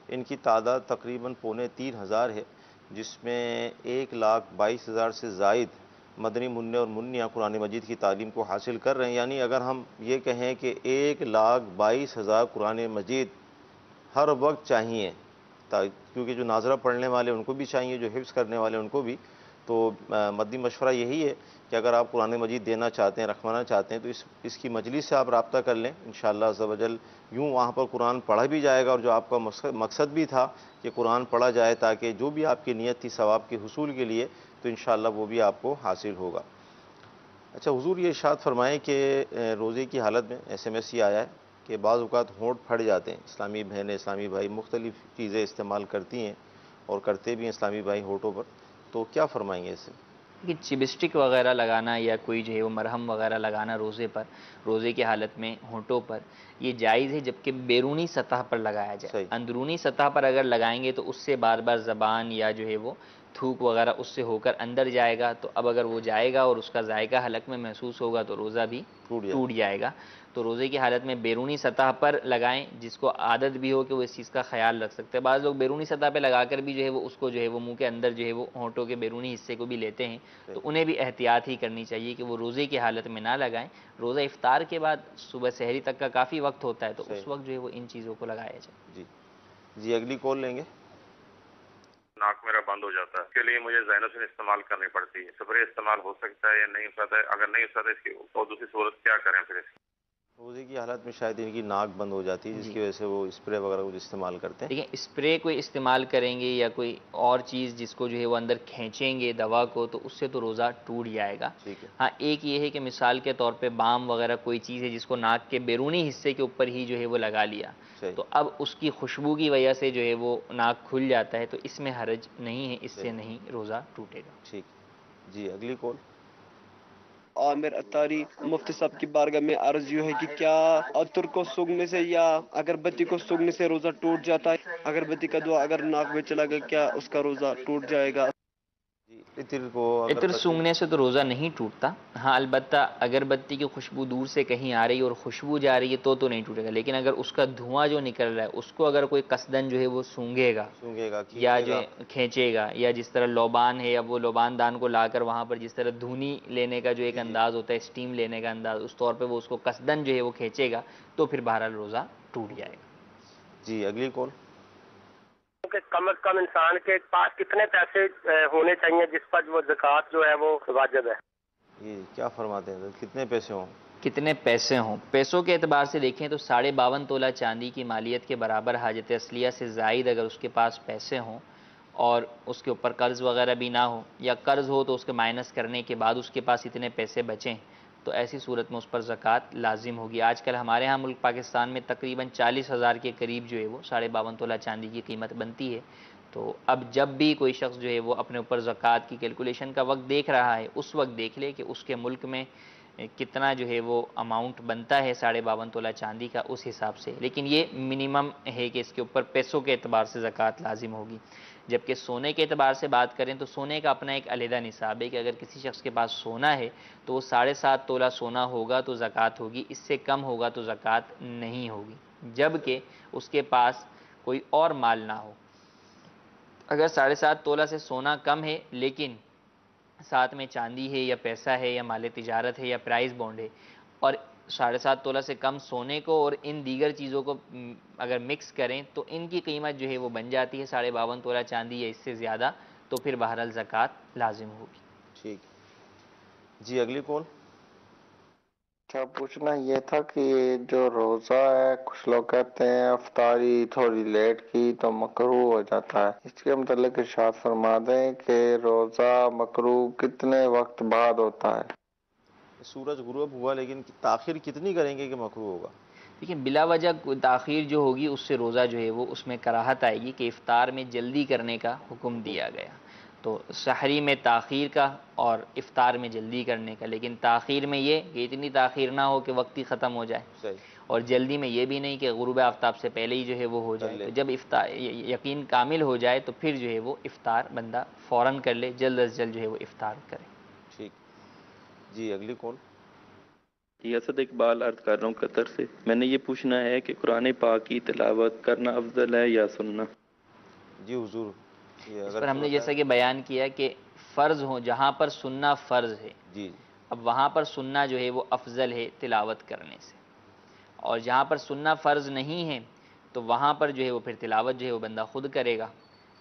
ان کی تعداد تقریباً 2.25 ہے، جس میں 1,22,000 سے زائد مدنی منع اور منیہ قرآن مجید کی تعلیم کو حاصل کر رہے ہیں۔ یعنی اگر ہم یہ کہیں کہ 1,22,000 قرآن مجید ہر وقت چاہیے، کیونکہ جو ناظرہ پڑھنے والے ان کو بھی چاہیے، جو حفظ کرنے والے ان کو بھی، تو مدنی مشورہ یہی ہے کہ اگر آپ قرآن مجید دینا چاہتے ہیں، رکھوانا چاہتے ہیں، تو اس کی مجلس سے آپ رابطہ کر لیں انشاءاللہ عز و جل، یوں وہاں پر قرآن پڑھا بھی جائے گا، اور جو آپ کا مقصد بھی تھا کہ قرآن پڑھا جائے تاکہ جو بھی آپ کی نیت تھی ثواب کے حصول کے لیے، تو انشاءاللہ وہ بھی آپ کو حاصل ہوگا۔ اچھا حضور، یہ ارشاد فرمائیں کہ روزے کی حالت میں SMS یہ آیا ہے کہ بعض اوقات ہونٹ پھٹ جاتے ہیں، اسلامی بہنیں اسلامی بھائی مختلف چیزیں استعمال کرتی ہیں اور کرتے بھی ہیں اسلامی بھائی ہونٹوں پر، تو کیا فرمائیں گے اس سے؟ کہ چپسٹک وغیرہ لگانا یا کوئی جو ہے وہ مرہم وغیرہ لگانا روزے کی حالت میں ہونٹوں پر یہ جائز ہے، جبکہ بیرونی سطح پر لگایا جائے۔ صحیح۔ اندرونی سطح پر اگر لگائیں گے تو اس سے بار بار زبان یا جو ہے وہ تھوک وغیرہ اس سے ہو کر اندر جائے گا، تو اب اگر وہ جائے گا اور اس کا ذائقہ حلق میں محسوس ہوگا تو روزہ بھی ٹوٹ جائے گا۔ تو روزے کی حالت میں بیرونی سطح پر لگائیں، جس کو عادت بھی ہو کہ وہ اس چیز کا خیال رکھ سکتے ہیں۔ بعض لوگ بیرونی سطح پہ لگا کر بھی جو ہے وہ اس کو جو ہے وہ منہ کے اندر جو ہے وہ ہونٹوں کے بیرونی حصے کو بھی لیتے ہیں، تو انہیں بھی احتیاط ہی کرنی چاہیے کہ وہ روزے کی حالت میں نہ لگائیں۔ روزہ افطار کے بعد صبح سحری تک کا کافی وقت ہوتا ہے، تو اس وقت جو ہے وہ ان چیزوں کو لگایا جائے۔ جی اگلی کال لیں گے۔ ناک میرا بند ہو جاتا ہے، اس کے لیے مجھے زینوسن استعمال کرنی پڑتی ہے، سپرے استعمال ہو سکتا ہے یا نہیں ہو سکتا ہے؟ اگر نہیں ہو سکتا اس کی اور دوسری صورت کیا کریں پھر اس کی؟ روزے کی حالت میں شاید ان کی ناک بند ہو جاتی ہے، جس کی وجہ سے وہ اسپرے وغیرہ کچھ استعمال کرتے ہیں۔ دیکھیں اسپرے کوئی استعمال کریں گے یا کوئی اور چیز جس کو جو ہے وہ اندر کھینچیں گے دوا کو، تو اس سے تو روزہ ٹوٹ جائے گا۔ ٹھیک ہے، ہاں ایک یہ ہے کہ مثال کے طور پہ بام وغیرہ کوئی چیز ہے جس کو ناک کے بیرونی حصے کے اوپر ہی جو ہے وہ لگا لیا، صحیح، تو اب اس کی خوشبو کی وجہ سے جو ہے وہ ناک کھل جاتا ہے، تو اس میں حرج نہیں ہے، اس سے نہیں روزہ ٹوٹے گا۔ ٹھیک۔ جی اگلی کال۔ عامر اتاری مفتی صاحب کی بارگاہ میں عرض یوں ہے کہ کیا عطر کو سونگھنے سے یا اگربتی کو سونگھنے سے روزہ ٹوٹ جاتا ہے؟ اگربتی کا دعا اگر ناک میں چلا گیا کیا اس کا روزہ ٹوٹ جائے گا؟ جی عطر کو عطر سونگھنے سے تو روزہ نہیں ٹوٹتا، ہاں البتہ اگربتی کی خوشبو دور سے کہیں آ رہی ہے اور خوشبو جا رہی ہے تو نہیں ٹوٹے گا، لیکن اگر اس کا دھواں جو نکل رہا ہے اس کو اگر کوئی قصدن جو ہے وہ سونگھے گا سونگے گا، یا کھینچے جو گا، کھینچے گا، یا جس طرح لوبان ہے یا وہ لوبان دان کو لا کر وہاں پر جس طرح دھونی لینے کا جو ایک جی، جی۔ انداز ہوتا ہے، اسٹیم لینے کا انداز، اس طور پہ وہ اس کو قصدن جو ہے وہ کھینچے گا تو پھر بہرحال روزہ ٹوٹ جائے گا۔ جی اگلی کال۔ کہ کم از کم انسان کے پاس کتنے پیسے ہونے چاہیے جس پر وہ زکوٰۃ جو ہے وہ واجب ہے؟ یہ کیا فرماتے ہیں حضرت؟ کتنے پیسے ہوں؟ کتنے پیسے ہوں؟ پیسوں کے اعتبار سے دیکھیں تو 52.5 تولہ چاندی کی مالیت کے برابر حاجت اصلیہ سے زائد اگر اس کے پاس پیسے ہوں اور اس کے اوپر قرض وغیرہ بھی نہ ہو، یا قرض ہو تو اس کے مائنس کرنے کے بعد اس کے پاس اتنے پیسے بچیں، تو ایسی صورت میں اس پر زکوٰۃ لازم ہوگی۔ آج کل ہمارے ہاں ملک پاکستان میں تقریباً 40,000 کے قریب جو ہے وہ 52.5 تولہ چاندی کی قیمت بنتی ہے۔ تو اب جب بھی کوئی شخص جو ہے وہ اپنے اوپر زکوٰۃ کی کیلکولیشن کا وقت دیکھ رہا ہے، اس وقت دیکھ لے کہ اس کے ملک میں کتنا جو ہے وہ اماؤنٹ بنتا ہے 52.5 تولہ چاندی کا، اس حساب سے، لیکن یہ منیمم ہے کہ اس کے اوپر پیسوں کے اعتبار سے زکوٰۃ لازم ہوگی۔ جبکہ سونے کے اعتبار سے بات کریں تو سونے کا اپنا ایک علیحدہ نصاب ہے کہ اگر کسی شخص کے پاس سونا ہے تو وہ 7.5 تولہ سونا ہوگا تو زکوٰۃ ہوگی، اس سے کم ہوگا تو زکوٰۃ نہیں ہوگی، جبکہ اس کے پاس کوئی اور مال نہ ہو۔ اگر 7.5 تولہ سے سونا کم ہے لیکن ساتھ میں چاندی ہے یا پیسہ ہے یا مال تجارت ہے یا پرائز بانڈ ہے، اور 7.5 تولہ سے کم سونے کو اور ان دیگر چیزوں کو اگر مکس کریں تو ان کی قیمت جو ہے وہ بن جاتی ہے 52.5 تولہ چاندی یا اس سے زیادہ، تو پھر بہرحال زکوٰۃ لازم ہوگی۔ ٹھیک۔ جی اگلی کال۔ اچھا پوچھنا یہ تھا کہ جو روزہ ہے کچھ لوگ کہتے ہیں افطاری تھوڑی لیٹ کی تو مکروہ ہو جاتا ہے، اس کے متعلق ارشاد فرما دیں کہ روزہ مکروہ کتنے وقت بعد ہوتا ہے؟ سورج غروب ہوا لیکن تاخیر کتنی کریں گے کہ مکروہ ہوگا؟ دیکھیں بلا وجہ تاخیر جو ہوگی اس سے روزہ جو ہے وہ اس میں کراہت آئے گی کہ افطار میں جلدی کرنے کا حکم دیا گیا، تو سحری میں تاخیر کا اور افطار میں جلدی کرنے کا، لیکن تاخیر میں یہ کہ اتنی تاخیر نہ ہو کہ وقت ہی ختم ہو جائے، صحیح، اور جلدی میں یہ بھی نہیں کہ غروب آفتاب سے پہلے ہی جو ہے وہ ہو جائے، تو جب افطار یقین کامل ہو جائے تو پھر جو ہے وہ افطار بندہ فوراً کر لے، جلد از جلد جو ہے وہ افطار کرے۔ ٹھیک۔ جی اگلی کال۔ جی اسد اقبال عرض کر رہا ہوں قطر سے، میں نے یہ پوچھنا ہے کہ قرآن پاک کی تلاوت کرنا افضل ہے یا سننا؟ جی حضور، یہ اس اگر پر ہم نے تھوڑا جیسا کہ بیان کیا کہ فرض ہو جہاں پر سننا فرض ہے، جی اب وہاں پر سننا جو ہے وہ افضل ہے تلاوت کرنے سے، اور جہاں پر سننا فرض نہیں ہے تو وہاں پر جو ہے وہ پھر تلاوت جو ہے وہ بندہ خود کرے گا،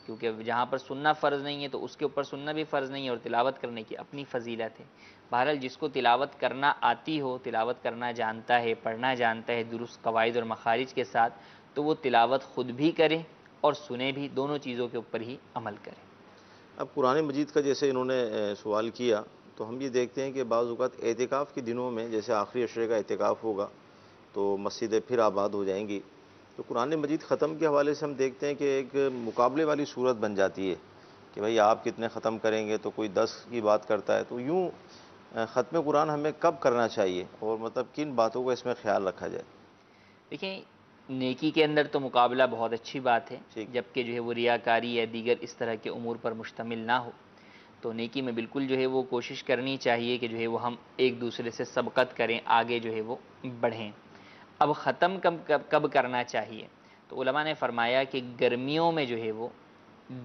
کیونکہ جہاں پر سننا فرض نہیں ہے تو اس کے اوپر سننا بھی فرض نہیں ہے اور تلاوت کرنے کی اپنی فضیلت ہے۔ بہرحال جس کو تلاوت کرنا آتی ہو، تلاوت کرنا جانتا ہے، پڑھنا جانتا ہے درست قواعد اور مخارج کے ساتھ، تو وہ تلاوت خود بھی کرے اور سنے بھی، دونوں چیزوں کے اوپر ہی عمل کرے۔ اب قرآن مجید کا جیسے انہوں نے سوال کیا تو ہم یہ دیکھتے ہیں کہ بعض اوقات اعتکاف کے دنوں میں جیسے آخری عشرے کا اعتکاف ہوگا تو مسجدیں پھر آباد ہو جائیں گی، تو قرآن مجید ختم کے حوالے سے ہم دیکھتے ہیں کہ ایک مقابلے والی صورت بن جاتی ہے کہ بھائی آپ کتنے ختم کریں گے، تو کوئی 10 کی بات کرتا ہے، تو یوں ختم قرآن ہمیں کب کرنا چاہیے اور مطلب کن باتوں کا اس میں خیال رکھا جائے؟ دیکھیں نیکی کے اندر تو مقابلہ بہت اچھی بات ہے، ٹھیک۔ جبکہ جو ہے وہ ریاکاری یا دیگر اس طرح کے امور پر مشتمل نہ ہو، تو نیکی میں بالکل جو ہے وہ کوشش کرنی چاہیے کہ جو ہے وہ ہم ایک دوسرے سے سبقت کریں، آگے جو ہے وہ بڑھیں۔ اب ختم کب کرنا چاہیے؟ تو علماء نے فرمایا کہ گرمیوں میں جو ہے وہ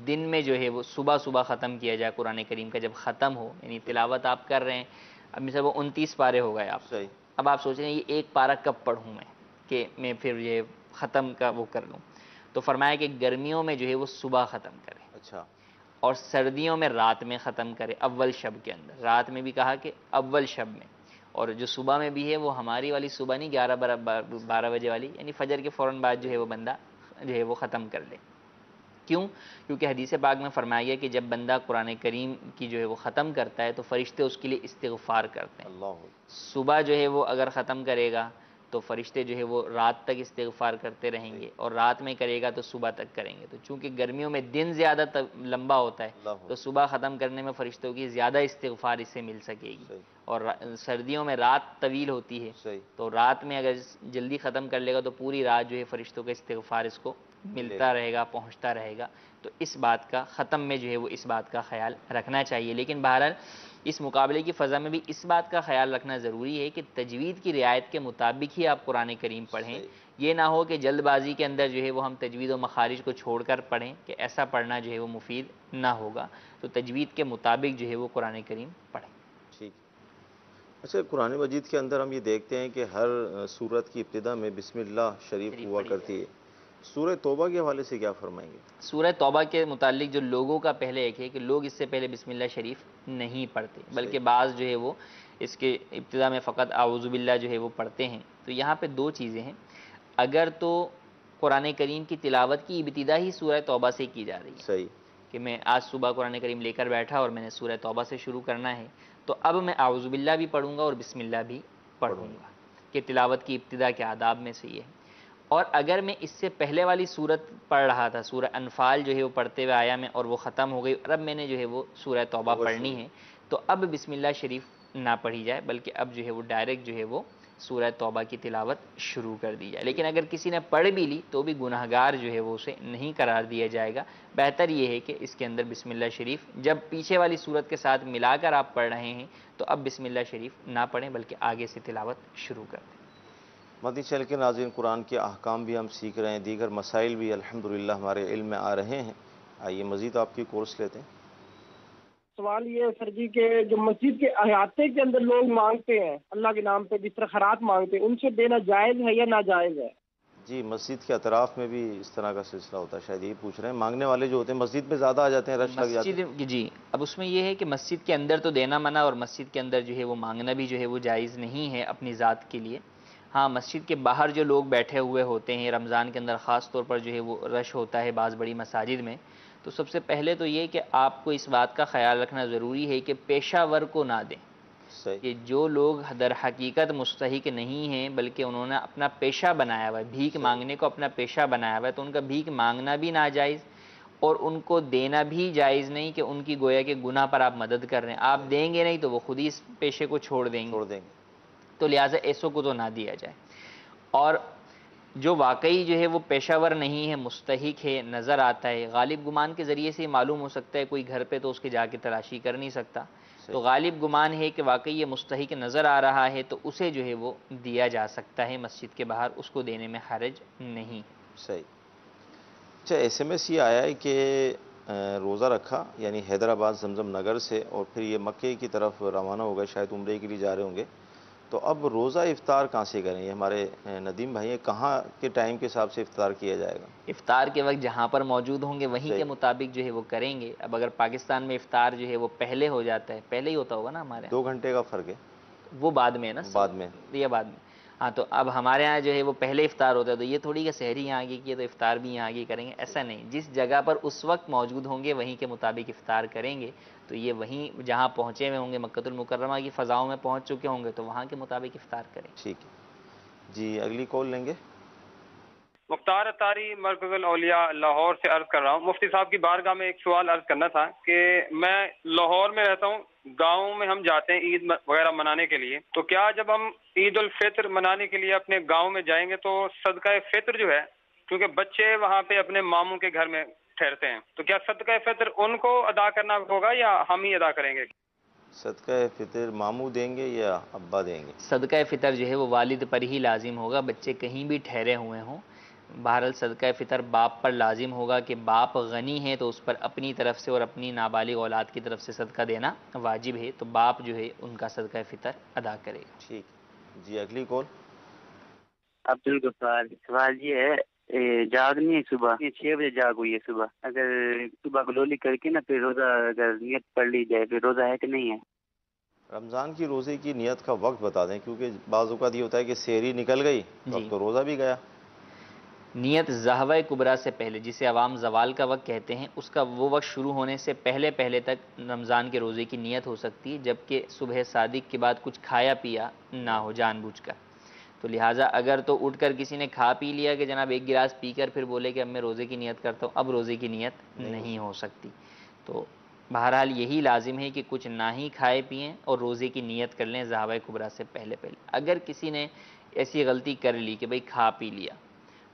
دن میں جو ہے وہ صبح صبح ختم کیا جائے قرآن کریم کا، جب ختم ہو، یعنی تلاوت آپ کر رہے ہیں، اب مثلا وہ 29 پارے ہو گئے آپ، صحیح، اب آپ سوچ رہے ہیں یہ ایک پارہ کب پڑھوں میں کہ میں پھر یہ ختم کا وہ کر لوں، تو فرمایا کہ گرمیوں میں جو ہے وہ صبح ختم کرے، اچھا، اور سردیوں میں رات میں ختم کرے، اول شب کے اندر، رات میں بھی کہا کہ اول شب میں، اور جو صبح میں بھی ہے وہ ہماری والی صبح نہیں 11-12 بجے والی، یعنی فجر کے فوراً بعد جو ہے وہ بندہ جو ہے وہ ختم کر لے۔ کیوں؟ کیونکہ حدیث پاک میں فرمایا گیا کہ جب بندہ قرآن کریم کی جو ہے وہ ختم کرتا ہے تو فرشتے اس کے لیے استغفار کرتے ہیں۔ اللہ صبح جو ہے وہ اگر ختم کرے گا تو فرشتے جو ہے وہ رات تک استغفار کرتے رہیں گے، اور رات میں کرے گا تو صبح تک کریں گے۔ تو چونکہ گرمیوں میں دن زیادہ لمبا ہوتا ہے تو صبح ختم کرنے میں فرشتوں کی زیادہ استغفار اس سے مل سکے گی، اور سردیوں میں رات طویل ہوتی ہے تو رات میں اگر جلدی ختم کر لے گا تو پوری رات جو ہے فرشتوں کا استغفار اس کو ملتا رہے گا، پہنچتا رہے گا۔ تو اس بات کا ختم میں جو ہے وہ اس بات کا خیال رکھنا چاہیے۔ لیکن بہرحال اس مقابلے کی فضا میں بھی اس بات کا خیال رکھنا ضروری ہے کہ تجوید کی رعایت کے مطابق ہی آپ قرآن کریم پڑھیں۔ یہ نہ ہو کہ جلد بازی کے اندر جو ہے وہ ہم تجوید و مخارج کو چھوڑ کر پڑھیں، کہ ایسا پڑھنا جو ہے وہ مفید نہ ہوگا۔ تو تجوید کے مطابق جو ہے وہ قرآن کریم پڑھیں۔ ٹھیک۔ اچھا، قرآن مجید کے اندر ہم یہ دیکھتے ہیں کہ ہر سورت کی ابتدا میں بسم اللہ شریف ہوا کرتی ہے۔ سورہ توبہ کے حوالے سے کیا فرمائیں گے؟ سورہ توبہ کے متعلق جو لوگوں کا پہلے ایک ہے کہ لوگ اس سے پہلے بسم اللہ شریف نہیں پڑھتے، بلکہ بعض جو ہے وہ اس کے ابتدا میں فقط اعوذ باللہ جو ہے وہ پڑھتے ہیں۔ تو یہاں پہ دو چیزیں ہیں، اگر تو قرآن کریم کی تلاوت کی ابتدا ہی سورہ توبہ سے کی جا رہی ہے، صحیح، کہ میں آج صبح قرآن کریم لے کر بیٹھا اور میں نے سورہ توبہ سے شروع کرنا ہے، تو اب میں اعوذ باللہ بھی پڑھوں گا اور بسم اللہ بھی پڑھوں گا، کہ تلاوت کی ابتدا کے آداب میں سے یہ ہے۔ اور اگر میں اس سے پہلے والی سورت پڑھ رہا تھا، سورہ انفال جو ہے وہ پڑھتے ہوئے آیا میں اور وہ ختم ہو گئی، اور اب میں نے جو ہے وہ سورہ توبہ پڑھنی ہے، تو اب بسم اللہ شریف نہ پڑھی جائے، بلکہ اب جو ہے وہ ڈائریکٹ جو ہے وہ سورہ توبہ کی تلاوت شروع کر دی جائے۔ لیکن اگر کسی نے پڑھ بھی لی تو بھی گناہگار جو ہے وہ اسے نہیں قرار دیا جائے گا۔ بہتر یہ ہے کہ اس کے اندر بسم اللہ شریف جب پیچھے والی سورت کے ساتھ ملا کر آپ پڑھ رہے ہیں تو اب بسم اللہ شریف نہ پڑھیں، بلکہ آگے سے تلاوت شروع کر دیں۔ مدنی چینل کے ناظرین، قرآن کے احکام بھی ہم سیکھ رہے ہیں، دیگر مسائل بھی الحمدللہ ہمارے علم میں آ رہے ہیں۔ آئیے مزید آپ کی کورس لیتے ہیں۔ سوال یہ ہے سر جی کہ جو مسجد کے احاطے کے اندر لوگ مانگتے ہیں اللہ کے نام پہ، جس طرح خیرات مانگتے ہیں، ان سے دینا جائز ہے یا ناجائز ہے؟ جی، مسجد کے اطراف میں بھی اس طرح کا سلسلہ ہوتا ہے، شاید یہی پوچھ رہے ہیں۔ مانگنے والے جو ہوتے ہیں مسجد میں زیادہ آ جاتے ہیں، رش لگ جاتے ہیں۔ جی، اب اس میں یہ ہے کہ مسجد کے اندر تو دینا منع، اور مسجد کے اندر جو ہے وہ مانگنا بھی جو ہے وہ جائز نہیں ہے اپنی ذات کے لیے۔ ہاں، مسجد کے باہر جو لوگ بیٹھے ہوئے ہوتے ہیں رمضان کے اندر خاص طور پر جو ہے وہ رش ہوتا ہے بعض بڑی مساجد میں، تو سب سے پہلے تو یہ کہ آپ کو اس بات کا خیال رکھنا ضروری ہے کہ پیشہ ور کو نہ دیں، کہ جو لوگ در حقیقت مستحق نہیں ہیں بلکہ انہوں نے اپنا پیشہ بنایا ہوا ہے، بھیک مانگنے کو اپنا پیشہ بنایا ہوا ہے، تو ان کا بھیک مانگنا بھی ناجائز اور ان کو دینا بھی جائز نہیں، کہ ان کی گویا کہ گناہ پر آپ مدد کر رہے ہیں۔ آپ دیں گے نہیں تو وہ خود ہی اس پیشے کو چھوڑ دیں گے، تو لہٰذا ایسوں کو تو نہ دیا جائے۔ اور جو واقعی جو ہے وہ پیشہ ور نہیں ہے، مستحق ہے، نظر آتا ہے، غالب گمان کے ذریعے سے معلوم ہو سکتا ہے، کوئی گھر پہ تو اس کے جا کے تلاشی کر نہیں سکتا، تو غالب گمان ہے کہ واقعی یہ مستحق نظر آ رہا ہے تو اسے جو ہے وہ دیا جا سکتا ہے مسجد کے باہر، اس کو دینے میں حرج نہیں۔ صحیح۔ اچھا، ایس ایم ایس یہ آیا ہے کہ روزہ رکھا، یعنی حیدرآباد زمزم نگر سے، اور پھر یہ مکے کی طرف روانہ ہو گئے، شاید عمرے کے لیے جا رہے ہوں گے، تو اب روزہ افطار کہاں سے کریں؟ یہ ہمارے ندیم بھائی ہیں، کہاں کے ٹائم کے حساب سے افطار کیا جائے گا؟ افطار کے وقت جہاں پر موجود ہوں گے وہیں کے مطابق جو ہے وہ کریں گے۔ اب اگر پاکستان میں افطار جو ہے وہ پہلے ہو جاتا ہے، پہلے ہی ہوتا ہوگا نا ہمارے 2 گھنٹے کا فرق ہے، وہ بعد میں ہے نا، بعد میں یہ بعد میں۔ ہاں، تو اب ہمارے ہاں جو ہے وہ پہلے افطار ہوتا ہے، تو یہ تھوڑی کہ سحری یہاں آگے کی ہے تو افطار بھی یہاں آگے کریں گے، ایسا نہیں۔ جس جگہ پر اس وقت موجود ہوں گے وہیں کے مطابق افطار کریں گے، تو یہ وہیں جہاں پہنچے ہوئے ہوں گے، مکۃ المکرمہ کی فضاؤں میں پہنچ چکے ہوں گے، تو وہاں کے مطابق افطار کریں۔ ٹھیک ہے جی، اگلی کال لیں گے۔ مختار اتاری مرکز الاولیاء لاہور سے عرض کر رہا ہوں۔ مفتی صاحب کی بارگاہ میں ایک سوال عرض کرنا تھا کہ میں لاہور میں رہتا ہوں، گاؤں میں ہم جاتے ہیں عید وغیرہ منانے کے لیے، تو کیا جب ہم عید الفطر منانے کے لیے اپنے گاؤں میں جائیں گے تو صدقہ فطر جو ہے، کیونکہ بچے وہاں پہ اپنے ماموں کے گھر میں ٹھہرتے ہیں، تو کیا صدقہ فطر ان کو ادا کرنا ہوگا یا ہم ہی ادا کریں گے؟ صدقہ فطر ماموں دیں گے یا ابا دیں گے؟ صدقہ فطر جو ہے وہ والد پر ہی لازم ہوگا، بچے کہیں بھی ٹھہرے ہوئے ہوں۔ بہرحال صدقہ فطر باپ پر لازم ہوگا، کہ باپ غنی ہے تو اس پر اپنی طرف سے اور اپنی نابالغ اولاد کی طرف سے صدقہ دینا واجب ہے، تو باپ جو ہے ان کا صدقہ فطر ادا کرے گا۔ ٹھیک جی، اگلی کال۔ عبدالغفار، سوال یہ ہے جاگنی ہے صبح 6 بجے جاگ ہوئی ہے صبح، اگر صبح گلولی کر کے نا پھر روزہ اگر نیت پڑھ لی جائے پھر روزہ ہے کہ نہیں ہے؟ رمضان کی روزے کی نیت کا وقت بتا دیں، کیونکہ بعض اوقات یہ ہوتا ہے کہ سحری نکل گئی اب تو روزہ بھی گیا۔ نیت زہوہ کبریٰ سے پہلے، جسے عوام زوال کا وقت کہتے ہیں، اس کا وہ وقت شروع ہونے سے پہلے تک رمضان کے روزے کی نیت ہو سکتی ہے، جبکہ صبح صادق کے بعد کچھ کھایا پیا نہ ہو جان بوجھ کر۔ تو لہٰذا اگر تو اٹھ کر کسی نے کھا پی لیا کہ جناب ایک گلاس پی کر پھر بولے کہ اب میں روزے کی نیت کرتا ہوں، اب روزے کی نیت نہیں ہو سکتی۔ تو بہرحال یہی لازم ہے کہ کچھ نہ ہی کھائے پئیں اور روزے کی نیت کر لیں زہوہ کبریٰ سے پہلے۔ اگر کسی نے ایسی غلطی کر لی کہ بھئی کھا پی لیا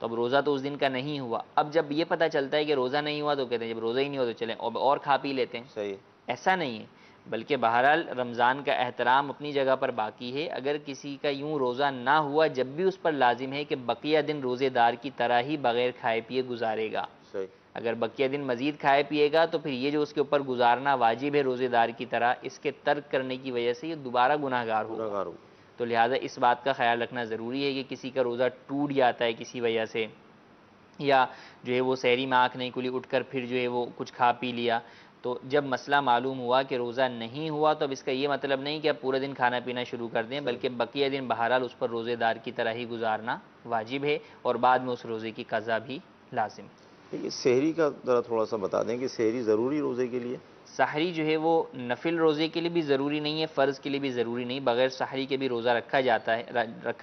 تو اب روزہ تو اس دن کا نہیں ہوا، اب جب یہ پتہ چلتا ہے کہ روزہ نہیں ہوا تو کہتے ہیں جب روزہ ہی نہیں ہوا تو چلیں اور کھا پی لیتے ہیں۔ صحیح، ایسا نہیں ہے، بلکہ بہرحال رمضان کا احترام اپنی جگہ پر باقی ہے۔ اگر کسی کا یوں روزہ نہ ہوا، جب بھی اس پر لازم ہے کہ بقیہ دن روزے دار کی طرح ہی بغیر کھائے پیے گزارے گا۔ اگر بقیہ دن مزید کھائے پیے گا تو پھر یہ جو اس کے اوپر گزارنا واجب ہے روزے دار کی طرح، اس کے ترک کرنے کی وجہ سے یہ دوبارہ گناہگار ہوگا۔ تو لہٰذا اس بات کا خیال رکھنا ضروری ہے کہ کسی کا روزہ ٹوٹ جاتا ہے کسی وجہ سے، یا جو ہے وہ سحری میں آنکھ نہیں کھلی اٹھ کر پھر جو ہے وہ کچھ کھا پی لیا، تو جب مسئلہ معلوم ہوا کہ روزہ نہیں ہوا تو اب اس کا یہ مطلب نہیں کہ اب پورے دن کھانا پینا شروع کر دیں، بلکہ بقیہ دن بہرحال اس پر روزے دار کی طرح ہی گزارنا واجب ہے اور بعد میں اس روزے کی قضا بھی لازم ہے۔ دیکھیے سحری کا ذرا تھوڑا سا بتا دیں کہ سحری ضروری روزے کے لیے؟ سحری جو ہے وہ نفل روزے کے لیے بھی ضروری نہیں ہے، فرض کے لیے بھی ضروری نہیں، بغیر سحری کے بھی روزہ رکھا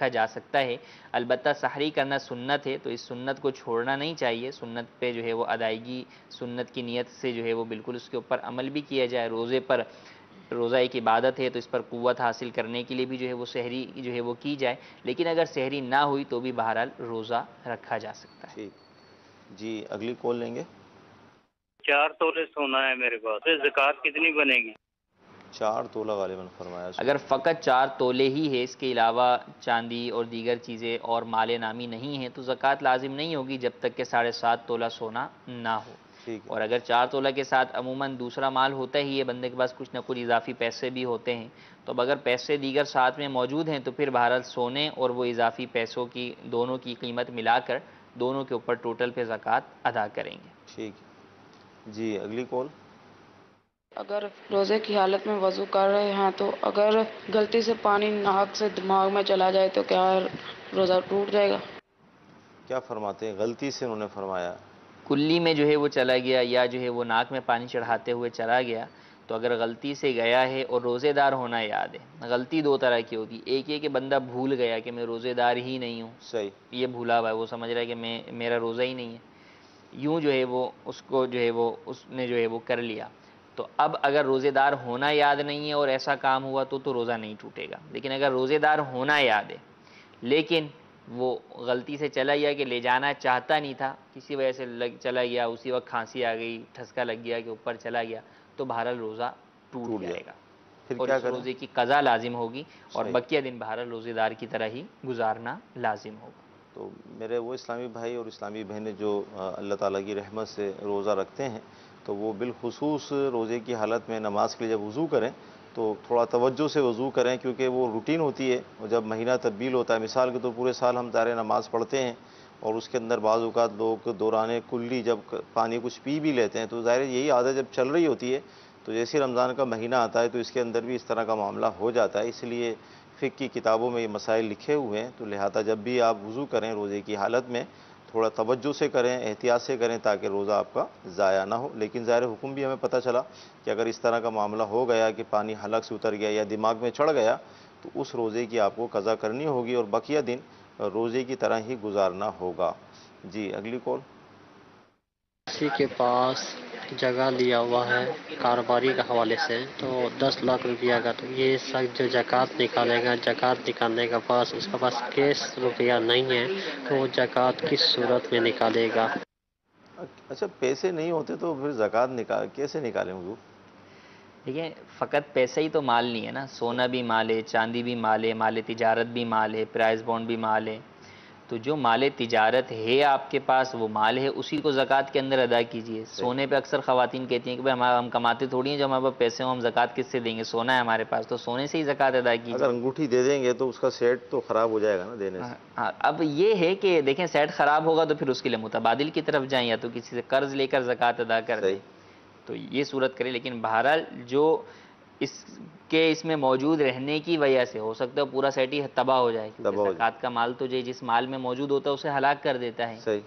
جا سکتا ہے۔ البتہ سحری کرنا سنت ہے، تو اس سنت کو چھوڑنا نہیں چاہیے، سنت پہ جو ہے وہ ادائیگی سنت کی نیت سے جو ہے وہ بالکل اس کے اوپر عمل بھی کیا جائے۔ روزہ ایک عبادت ہے تو اس پر قوت حاصل کرنے کے لیے بھی جو ہے وہ سحری جو ہے وہ کی جائے، لیکن اگر سحری نہ ہوئی تو بھی بہرحال روزہ رکھا جا سکتا ہے۔ جی اگلی کال لیں گے۔ 4 تولے سونا ہے میرے پاس، زکوٰۃ کتنی بنے گی؟ 4 تولہ غالباً فرمایا۔ اگر فقط 4 تولے ہی ہے، اس کے علاوہ چاندی اور دیگر چیزیں اور مال نامی نہیں ہیں، تو زکوٰۃ لازم نہیں ہوگی جب تک کہ 7.5 تولہ سونا نہ ہو۔ اور اگر 4 تولہ کے ساتھ عموماً دوسرا مال ہوتا ہی ہے، بندے کے پاس کچھ نہ کچھ اضافی پیسے بھی ہوتے ہیں، تو اب اگر پیسے دیگر ساتھ میں موجود ہیں تو پھر بہرحال سونے اور وہ اضافی پیسوں کی دونوں کی قیمت ملا کر دونوں کے اوپر ٹوٹل پہ زکوٰۃ ادا کریں گے۔ ٹھیک، جی اگلی کال۔ اگر روزے کی حالت میں وضو کر رہے ہیں تو اگر غلطی سے پانی ناک سے دماغ میں چلا جائے تو کیا روزہ ٹوٹ جائے گا؟ کیا فرماتے ہیں؟ غلطی سے انہوں نے فرمایا کلی میں جو ہے وہ چلا گیا یا جو ہے وہ ناک میں پانی چڑھاتے ہوئے چلا گیا، تو اگر غلطی سے گیا ہے اور روزے دار ہونا یاد ہے، غلطی 2 طرح کی ہوگی، ایک یہ کہ بندہ بھول گیا کہ میں روزے دار ہی نہیں ہوں، صحیح، یہ بھولا ہوا ہے، وہ سمجھ رہا ہے کہ میرا روزہ ہی نہیں ہے، یوں جو ہے وہ اس کو جو ہے وہ اس نے جو ہے وہ کر لیا، تو اب اگر روزے دار ہونا یاد نہیں ہے اور ایسا کام ہوا تو روزہ نہیں ٹوٹے گا۔ لیکن اگر روزے دار ہونا یاد ہے لیکن وہ غلطی سے چلا گیا کہ لے جانا چاہتا نہیں تھا، کسی وجہ سے چلا گیا، اسی وقت کھانسی آ گئی، ٹھسکا لگ گیا کہ اوپر چلا گیا، تو بہرحال روزہ ٹوٹ جائے گا اور اس روزے کی قضا لازم ہوگی اور بقیہ دن بہرحال روزے دار کی طرح ہی گزارنا لازم ہوگا۔ تو میرے وہ اسلامی بھائی اور اسلامی بہنیں جو اللہ تعالیٰ کی رحمت سے روزہ رکھتے ہیں تو وہ بالخصوص روزے کی حالت میں نماز کے لیے جب وضو کریں تو تھوڑا توجہ سے وضو کریں، کیونکہ وہ روٹین ہوتی ہے، اور جب مہینہ تبدیل ہوتا ہے، مثال کے طور پورے سال ہم طاہر نماز پڑھتے ہیں اور اس کے اندر بعض اوقات لوگ دوران کلی جب پانی کچھ پی بھی لیتے ہیں، تو ظاہر یہی عادت جب چل رہی ہوتی ہے تو جیسے رمضان کا مہینہ آتا ہے تو اس کے اندر بھی اس طرح کا معاملہ ہو جاتا ہے۔ اس لیے فقہ کی کتابوں میں یہ مسائل لکھے ہوئے ہیں، تو لہٰذا جب بھی آپ وضو کریں روزے کی حالت میں تھوڑا توجہ سے کریں، احتیاط سے کریں تاکہ روزہ آپ کا ضائع نہ ہو۔ لیکن ظاہر حکم بھی ہمیں پتہ چلا کہ اگر اس طرح کا معاملہ ہو گیا کہ پانی حلق سے اتر گیا یا دماغ میں چڑھ گیا تو اس روزے کی آپ کو قضا کرنی ہوگی اور بقیہ دن روزے کی طرح ہی گزارنا ہوگا۔ جی اگلی کال۔ کسی کے پاس جگہ لیا ہوا ہے کاروباری کے حوالے سے تو 10 لاکھ روپیہ کا، تو یہ سب جو زکوٰۃ نکالے گا، زکوٰۃ نکالنے کا پاس اس کے پاس کیش روپیہ نہیں ہے تو وہ زکوٰۃ کس صورت میں نکالے گا؟ اچھا پیسے نہیں ہوتے تو پھر زکوٰۃ کیسے نکالیں حضور؟ دیکھیں فقط پیسہ ہی تو مال نہیں ہے نا، سونا بھی مال ہے، چاندی بھی مال ہے، مال تجارت بھی مال ہے، پرائز بانڈ بھی مال ہے، تو جو مال تجارت ہے آپ کے پاس وہ مال ہے، اسی کو زکوٰۃ کے اندر ادا کیجئے۔ سونے پہ اکثر خواتین کہتی ہیں کہ ہم کماتے تھوڑی ہیں، جو ہمارے پاس پیسے ہوں ہم زکوٰۃ کس سے دیں گے، سونا ہے ہمارے پاس تو سونے سے ہی زکوٰۃ ادا کیجئے۔ اگر انگوٹھی دے دیں گے تو اس کا سیٹ تو خراب ہو جائے گا نا دینے سے۔ اب یہ ہے کہ دیکھیں سیٹ خراب ہوگا تو پھر اس کے لیے متبادل کی طرف جائیں یا تو کسی سے قرض لے کر زکوٰۃ ادا کر دیں، تو یہ صورت کرے۔ لیکن بہرحال جو اس میں موجود رہنے کی وجہ سے ہو سکتا ہے پورا سیٹ ہی تباہ ہو جائے، کیونکہ زکوٰۃ کا مال تو جس مال میں موجود ہوتا ہے اسے ہلاک کر دیتا ہے۔ صحیح۔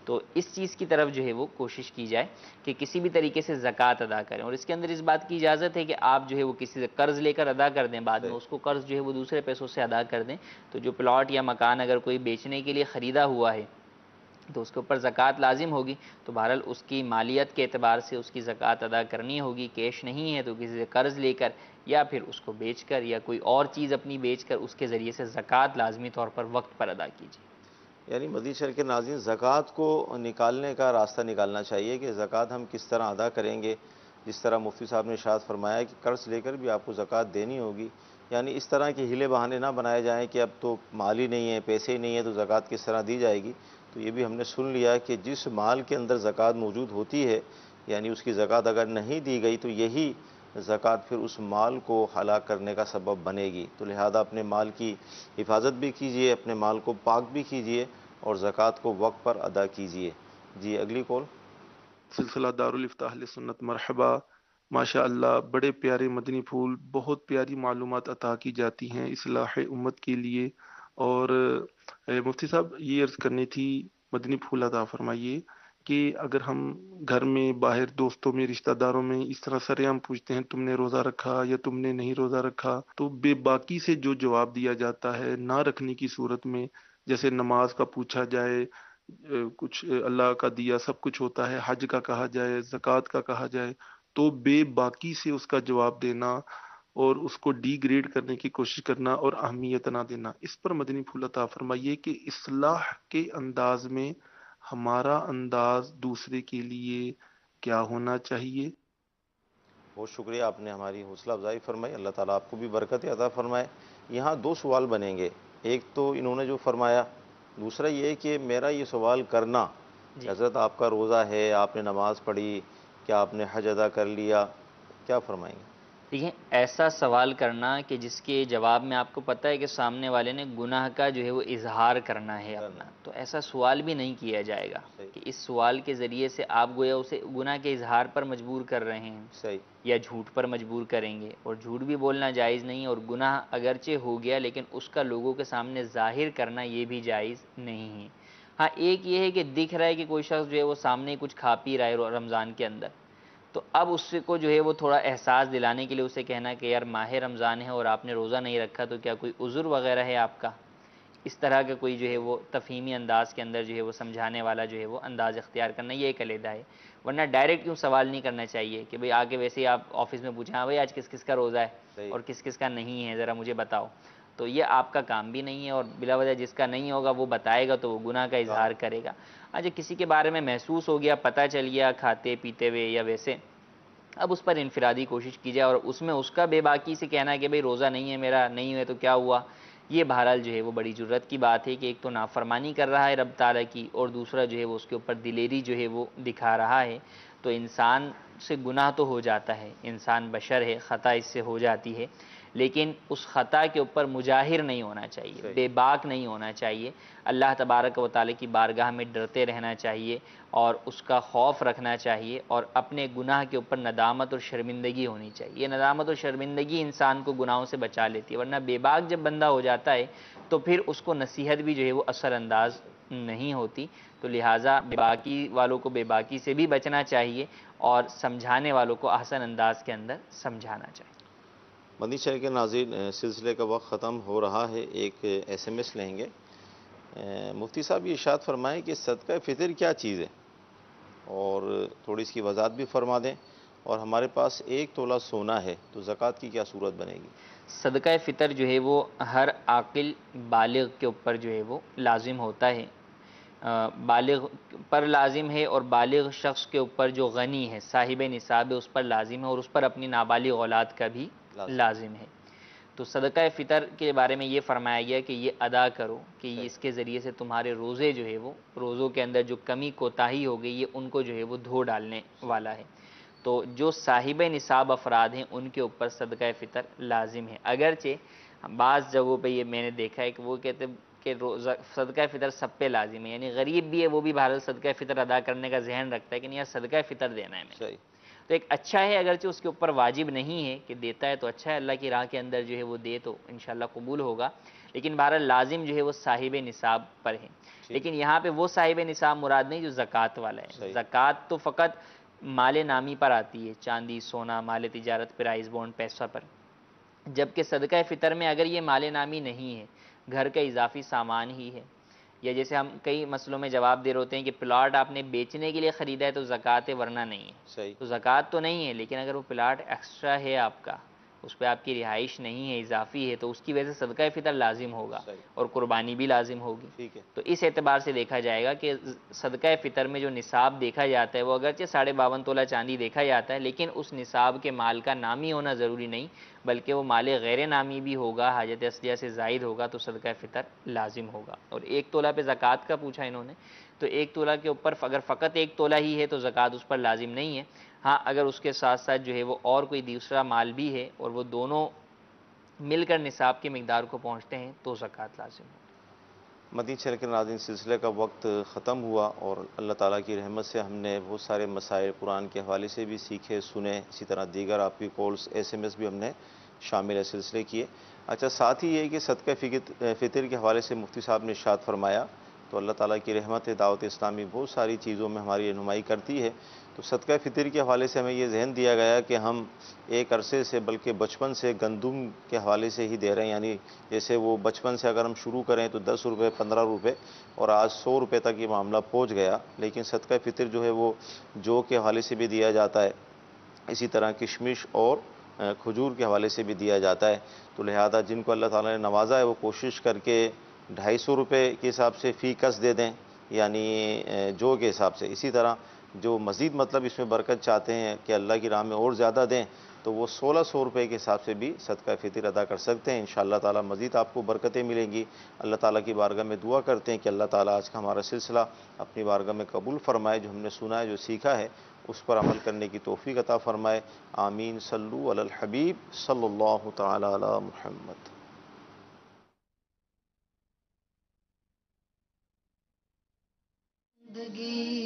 تو اس چیز کی طرف جو ہے وہ کوشش کی جائے کہ کسی بھی طریقے سے زکوٰۃ ادا کریں، اور اس کے اندر اس بات کی اجازت ہے کہ آپ جو ہے وہ کسی سے قرض لے کر ادا کر دیں، بعد میں اس کو قرض جو ہے وہ دوسرے پیسوں سے ادا کر دیں۔ تو جو پلاٹ یا مکان اگر کوئی بیچنے کے لیے خریدا ہوا ہے تو اس کے اوپر زکوٰۃ لازم ہوگی، تو بہرحال اس کی مالیت کے اعتبار سے اس کی زکوٰۃ ادا کرنی ہوگی۔ کیش نہیں ہے تو کسی سے قرض لے کر یا پھر اس کو بیچ کر یا کوئی اور چیز اپنی بیچ کر اس کے ذریعے سے زکوٰۃ لازمی طور پر وقت پر ادا کیجیے۔ یعنی مدنی چینل کے ناظرین، زکوٰۃ کو نکالنے کا راستہ نکالنا چاہیے کہ زکوٰۃ ہم کس طرح ادا کریں گے۔ جس طرح مفتی صاحب نے ارشاد فرمایا کہ قرض لے کر بھی آپ کو زکوٰۃ دینی ہوگی، یعنی اس طرح کے ہیلے بہانے نہ بنائے جائیں کہ اب تو مال ہی نہیں ہے، پیسے ہی نہیں ہے تو زکوٰۃ کس طرح دی جائے گی۔ تو یہ بھی ہم نے سن لیا کہ جس مال کے اندر زکوٰۃ موجود ہوتی ہے، یعنی اس کی زکوٰۃ اگر نہیں دی گئی تو یہی زکوٰۃ پھر اس مال کو ہلاک کرنے کا سبب بنے گی۔ تو لہذا اپنے مال کی حفاظت بھی کیجیے، اپنے مال کو پاک بھی کیجیے اور زکوٰۃ کو وقت پر ادا کیجیے۔ جی اگلی کال۔ سلسلہ دارالفتاح سنت، مرحبا، ماشاء اللہ، بڑے پیارے مدنی پھول، بہت پیاری معلومات عطا کی جاتی ہیں اصلاح امت کے لیے۔ اور مفتی صاحب یہ عرض کرنی تھی، مدنی پھول عطا فرمائیے کہ اگر ہم گھر میں، باہر، دوستوں میں، رشتہ داروں میں اس طرح سرعام پوچھتے ہیں تم نے روزہ رکھا یا تم نے نہیں روزہ رکھا، تو بے باکی سے جو جواب دیا جاتا ہے نہ رکھنے کی صورت میں، جیسے نماز کا پوچھا جائے، کچھ اللہ کا دیا سب کچھ ہوتا ہے، حج کا کہا جائے، زکوٰۃ کا کہا جائے، تو بے باکی سے اس کا جواب دینا اور اس کو ڈی گریڈ کرنے کی کوشش کرنا اور اہمیت نہ دینا، اس پر مدنی پھول عطا فرمائیے کہ اصلاح کے انداز میں ہمارا انداز دوسرے کے لیے کیا ہونا چاہیے۔ بہت شکریہ، آپ نے ہماری حوصلہ افزائی فرمائی، اللہ تعالیٰ آپ کو بھی برکت عطا فرمائے۔ یہاں دو سوال بنیں گے، ایک تو انہوں نے جو فرمایا، دوسرا یہ کہ میرا یہ سوال کرنا، حضرت آپ کا روزہ ہے، آپ نے نماز پڑھی، کیا آپ نے حج ادا کر لیا، کیا فرمائیں گے؟ دیکھیں، ایسا سوال کرنا کہ جس کے جواب میں آپ کو پتہ ہے کہ سامنے والے نے گناہ کا جو ہے وہ اظہار کرنا ہے اپنا، تو ایسا سوال بھی نہیں کیا جائے گا کہ اس سوال کے ذریعے سے آپ گویا اسے گناہ کے اظہار پر مجبور کر رہے ہیں یا جھوٹ پر مجبور کریں گے، اور جھوٹ بھی بولنا جائز نہیں، اور گناہ اگرچہ ہو گیا لیکن اس کا لوگوں کے سامنے ظاہر کرنا یہ بھی جائز نہیں ہے۔ ہاں ایک یہ ہے کہ دکھ رہا ہے کہ کوئی شخص جو ہے وہ سامنے کچھ کھا پی رہا ہے رمضان کے اندر، تو اب اس کو جو ہے وہ تھوڑا احساس دلانے کے لیے اسے کہنا کہ یار ماہ رمضان ہے اور آپ نے روزہ نہیں رکھا، تو کیا کوئی عذر وغیرہ ہے آپ کا، اس طرح کا کوئی جو ہے وہ تفہیمی انداز کے اندر جو ہے وہ سمجھانے والا جو ہے وہ انداز اختیار کرنا، یہ ایک علیحدہ ہے۔ ورنہ ڈائریکٹ کیوں سوال نہیں کرنا چاہیے کہ بھئی آگے ویسے ہی آپ آفس میں پوچھیں، ہاں بھئی آج کس کس کا روزہ ہے اور کس کس کا نہیں ہے، ذرا مجھے بتاؤ، تو یہ آپ کا کام بھی نہیں ہے، اور بلا وجہ جس کا نہیں ہوگا وہ بتائے گا تو وہ گناہ کا اظہار کرے گا۔ آج کسی کے بارے میں محسوس ہو گیا، پتہ چل گیا کھاتے پیتے ہوئے یا ویسے، اب اس پر انفرادی کوشش کی جائے اور اس میں اس کا بے باکی سے کہنا ہے کہ بھئی روزہ نہیں ہے میرا، نہیں ہے تو کیا ہوا، یہ بہرحال جو ہے وہ بڑی جرت کی بات ہے کہ ایک تو نافرمانی کر رہا ہے رب تعالیٰ کی، اور دوسرا جو ہے وہ اس کے اوپر دلیری جو ہے وہ دکھا رہا ہے۔ تو انسان سے گناہ تو ہو جاتا ہے، انسان بشر ہے، خطا اس سے ہو جاتی ہے، لیکن اس خطا کے اوپر مجاہر نہیں ہونا چاہیے، بے باک نہیں ہونا چاہیے، اللہ تبارک و تعالیٰ کی بارگاہ میں ڈرتے رہنا چاہیے اور اس کا خوف رکھنا چاہیے، اور اپنے گناہ کے اوپر ندامت اور شرمندگی ہونی چاہیے۔ یہ ندامت اور شرمندگی انسان کو گناہوں سے بچا لیتی ہے، ورنہ بے باک جب بندہ ہو جاتا ہے تو پھر اس کو نصیحت بھی جو ہے وہ اثر انداز نہیں ہوتی۔ تو لہٰذا بے باکی والوں کو بے باکی سے بھی بچنا چاہیے اور سمجھانے والوں کو احسن انداز کے اندر سمجھانا چاہیے۔ مدنی چینل کے ناظرین، سلسلے کا وقت ختم ہو رہا ہے، ایک ایس ایم ایس لیں گے۔ مفتی صاحب یہ ارشاد فرمائیں کہ صدقہ فطر کیا چیز ہے، اور تھوڑی اس کی وضاحت بھی فرما دیں، اور ہمارے پاس 1 تولہ سونا ہے تو زکوٰۃ کی کیا صورت بنے گی؟ صدقہ فطر جو ہے وہ ہر عاقل بالغ کے اوپر جو ہے وہ لازم ہوتا ہے، بالغ پر لازم ہے، اور بالغ شخص کے اوپر جو غنی ہے، صاحب نصاب ہے، اس پر لازم ہے، اور اس پر اپنی نابالغ اولاد کا بھی لازم ہے۔ تو صدقہ فطر کے بارے میں یہ فرمایا گیا کہ یہ ادا کرو کہ اس کے ذریعے سے تمہارے روزے جو ہے وہ روزوں کے اندر جو کمی کوتاہی ہو گئی ہے ان کو جو ہے وہ دھو ڈالنے والا ہے۔ تو جو صاحب نصاب افراد ہیں ان کے اوپر صدقہ فطر لازم ہے، اگرچہ بعض جگہوں پہ یہ میں نے دیکھا ہے کہ وہ کہتے ہیں کہ صدقہ فطر سب پہ لازم ہے، یعنی غریب بھی ہے وہ بھی بہرحال صدقہ فطر ادا کرنے کا ذہن رکھتا ہے کہ نہیں یار صدقہ فطر دینا ہے میں، تو ایک اچھا ہے، اگرچہ اس کے اوپر واجب نہیں ہے کہ دیتا ہے تو اچھا ہے، اللہ کی راہ کے اندر جو ہے وہ دے تو انشاءاللہ قبول ہوگا، لیکن بہرحال لازم جو ہے وہ صاحب نصاب پر ہے۔ لیکن یہاں پہ وہ صاحب نصاب مراد نہیں جو زکوٰۃ والا ہے، زکوٰۃ تو فقط مال نامی پر آتی ہے، چاندی، سونا، مال تجارت، پرائز بونڈ، پیسہ پر، جبکہ صدقہ فطر میں اگر یہ مال نامی نہیں ہے، گھر کا اضافی سامان ہی ہے، یا جیسے ہم کئی مسئلوں میں جواب دے رہے ہوتے ہیں کہ پلاٹ آپ نے بیچنے کے لیے خریدا ہے تو زکوٰۃ ہے ورنہ نہیں ہے، تو زکوٰۃ تو نہیں ہے، لیکن اگر وہ پلاٹ ایکسٹرا ہے آپ کا، اس پہ آپ کی رہائش نہیں ہے، اضافی ہے، تو اس کی وجہ سے صدقہ فطر لازم ہوگا اور قربانی بھی لازم ہوگی۔ تو اس اعتبار سے دیکھا جائے گا کہ صدقہ فطر میں جو نصاب دیکھا جاتا ہے وہ اگرچہ 52.5 تولہ چاندی دیکھا جاتا ہے، لیکن اس نصاب کے مال کا نامی ہونا ضروری نہیں، بلکہ وہ مال غیر نامی بھی ہوگا، حاجت اصلیہ سے زائد ہوگا تو صدقہ فطر لازم ہوگا۔ اور 1 تولہ پہ زکوٰۃ کا پوچھا انہوں نے، تو 1 تولہ کے اوپر اگر فقط 1 تولہ ہی ہے تو زکوٰۃ اس پر لازم نہیں ہے، ہاں اگر اس کے ساتھ ساتھ جو ہے وہ اور کوئی دوسرا مال بھی ہے اور وہ دونوں مل کر نصاب کی مقدار کو پہنچتے ہیں تو زکوٰۃ لازم ہے۔ مدنی چینل کے ناظرین، سلسلے کا وقت ختم ہوا اور اللہ تعالیٰ کی رحمت سے ہم نے بہت سارے مسائل قرآن کے حوالے سے بھی سیکھے، سنے، اسی طرح دیگر آپ کی کالز، SMS بھی ہم نے شامل ہے سلسلے کیے۔ اچھا، ساتھ ہی یہ کہ صدقہ فطر کے حوالے سے مفتی صاحب نے ارشاد فرمایا، تو اللہ تعالیٰ کی رحمت ہے، دعوت اسلامی بہت ساری چیزوں میں ہماری رہنمائی کرتی ہے، تو صدقہ فطر کے حوالے سے ہمیں یہ ذہن دیا گیا کہ ہم ایک عرصے سے بلکہ بچپن سے گندم کے حوالے سے ہی دے رہے ہیں، یعنی جیسے وہ بچپن سے اگر ہم شروع کریں تو 10 روپے، 15 روپے، اور آج 100 روپے تک یہ معاملہ پہنچ گیا، لیکن صدقہ فطر جو ہے وہ جو کے حوالے سے بھی دیا جاتا ہے، اسی طرح کشمش اور کھجور کے حوالے سے بھی دیا جاتا ہے، تو لہذا جن کو اللہ تعالیٰ نے نوازا ہے وہ کوشش کر کے 250 روپے کے حساب سے فی کس دے دیں، یعنی جو کے حساب سے۔ اسی طرح جو مزید مطلب اس میں برکت چاہتے ہیں کہ اللہ کی راہ میں اور زیادہ دیں تو وہ 1600 روپے کے حساب سے بھی صدقہ فطر ادا کر سکتے ہیں، انشاءاللہ تعالیٰ مزید آپ کو برکتیں ملیں گی۔ اللہ تعالیٰ کی بارگاہ میں دعا کرتے ہیں کہ اللہ تعالیٰ آج کا ہمارا سلسلہ اپنی بارگاہ میں قبول فرمائے، جو ہم نے سنا ہے، جو سیکھا ہے، اس پر عمل کرنے کی توفیق عطا فرمائے۔ آمین۔ صلو علی الحبیب صلی اللہ تعالی علی محمد۔ زندگی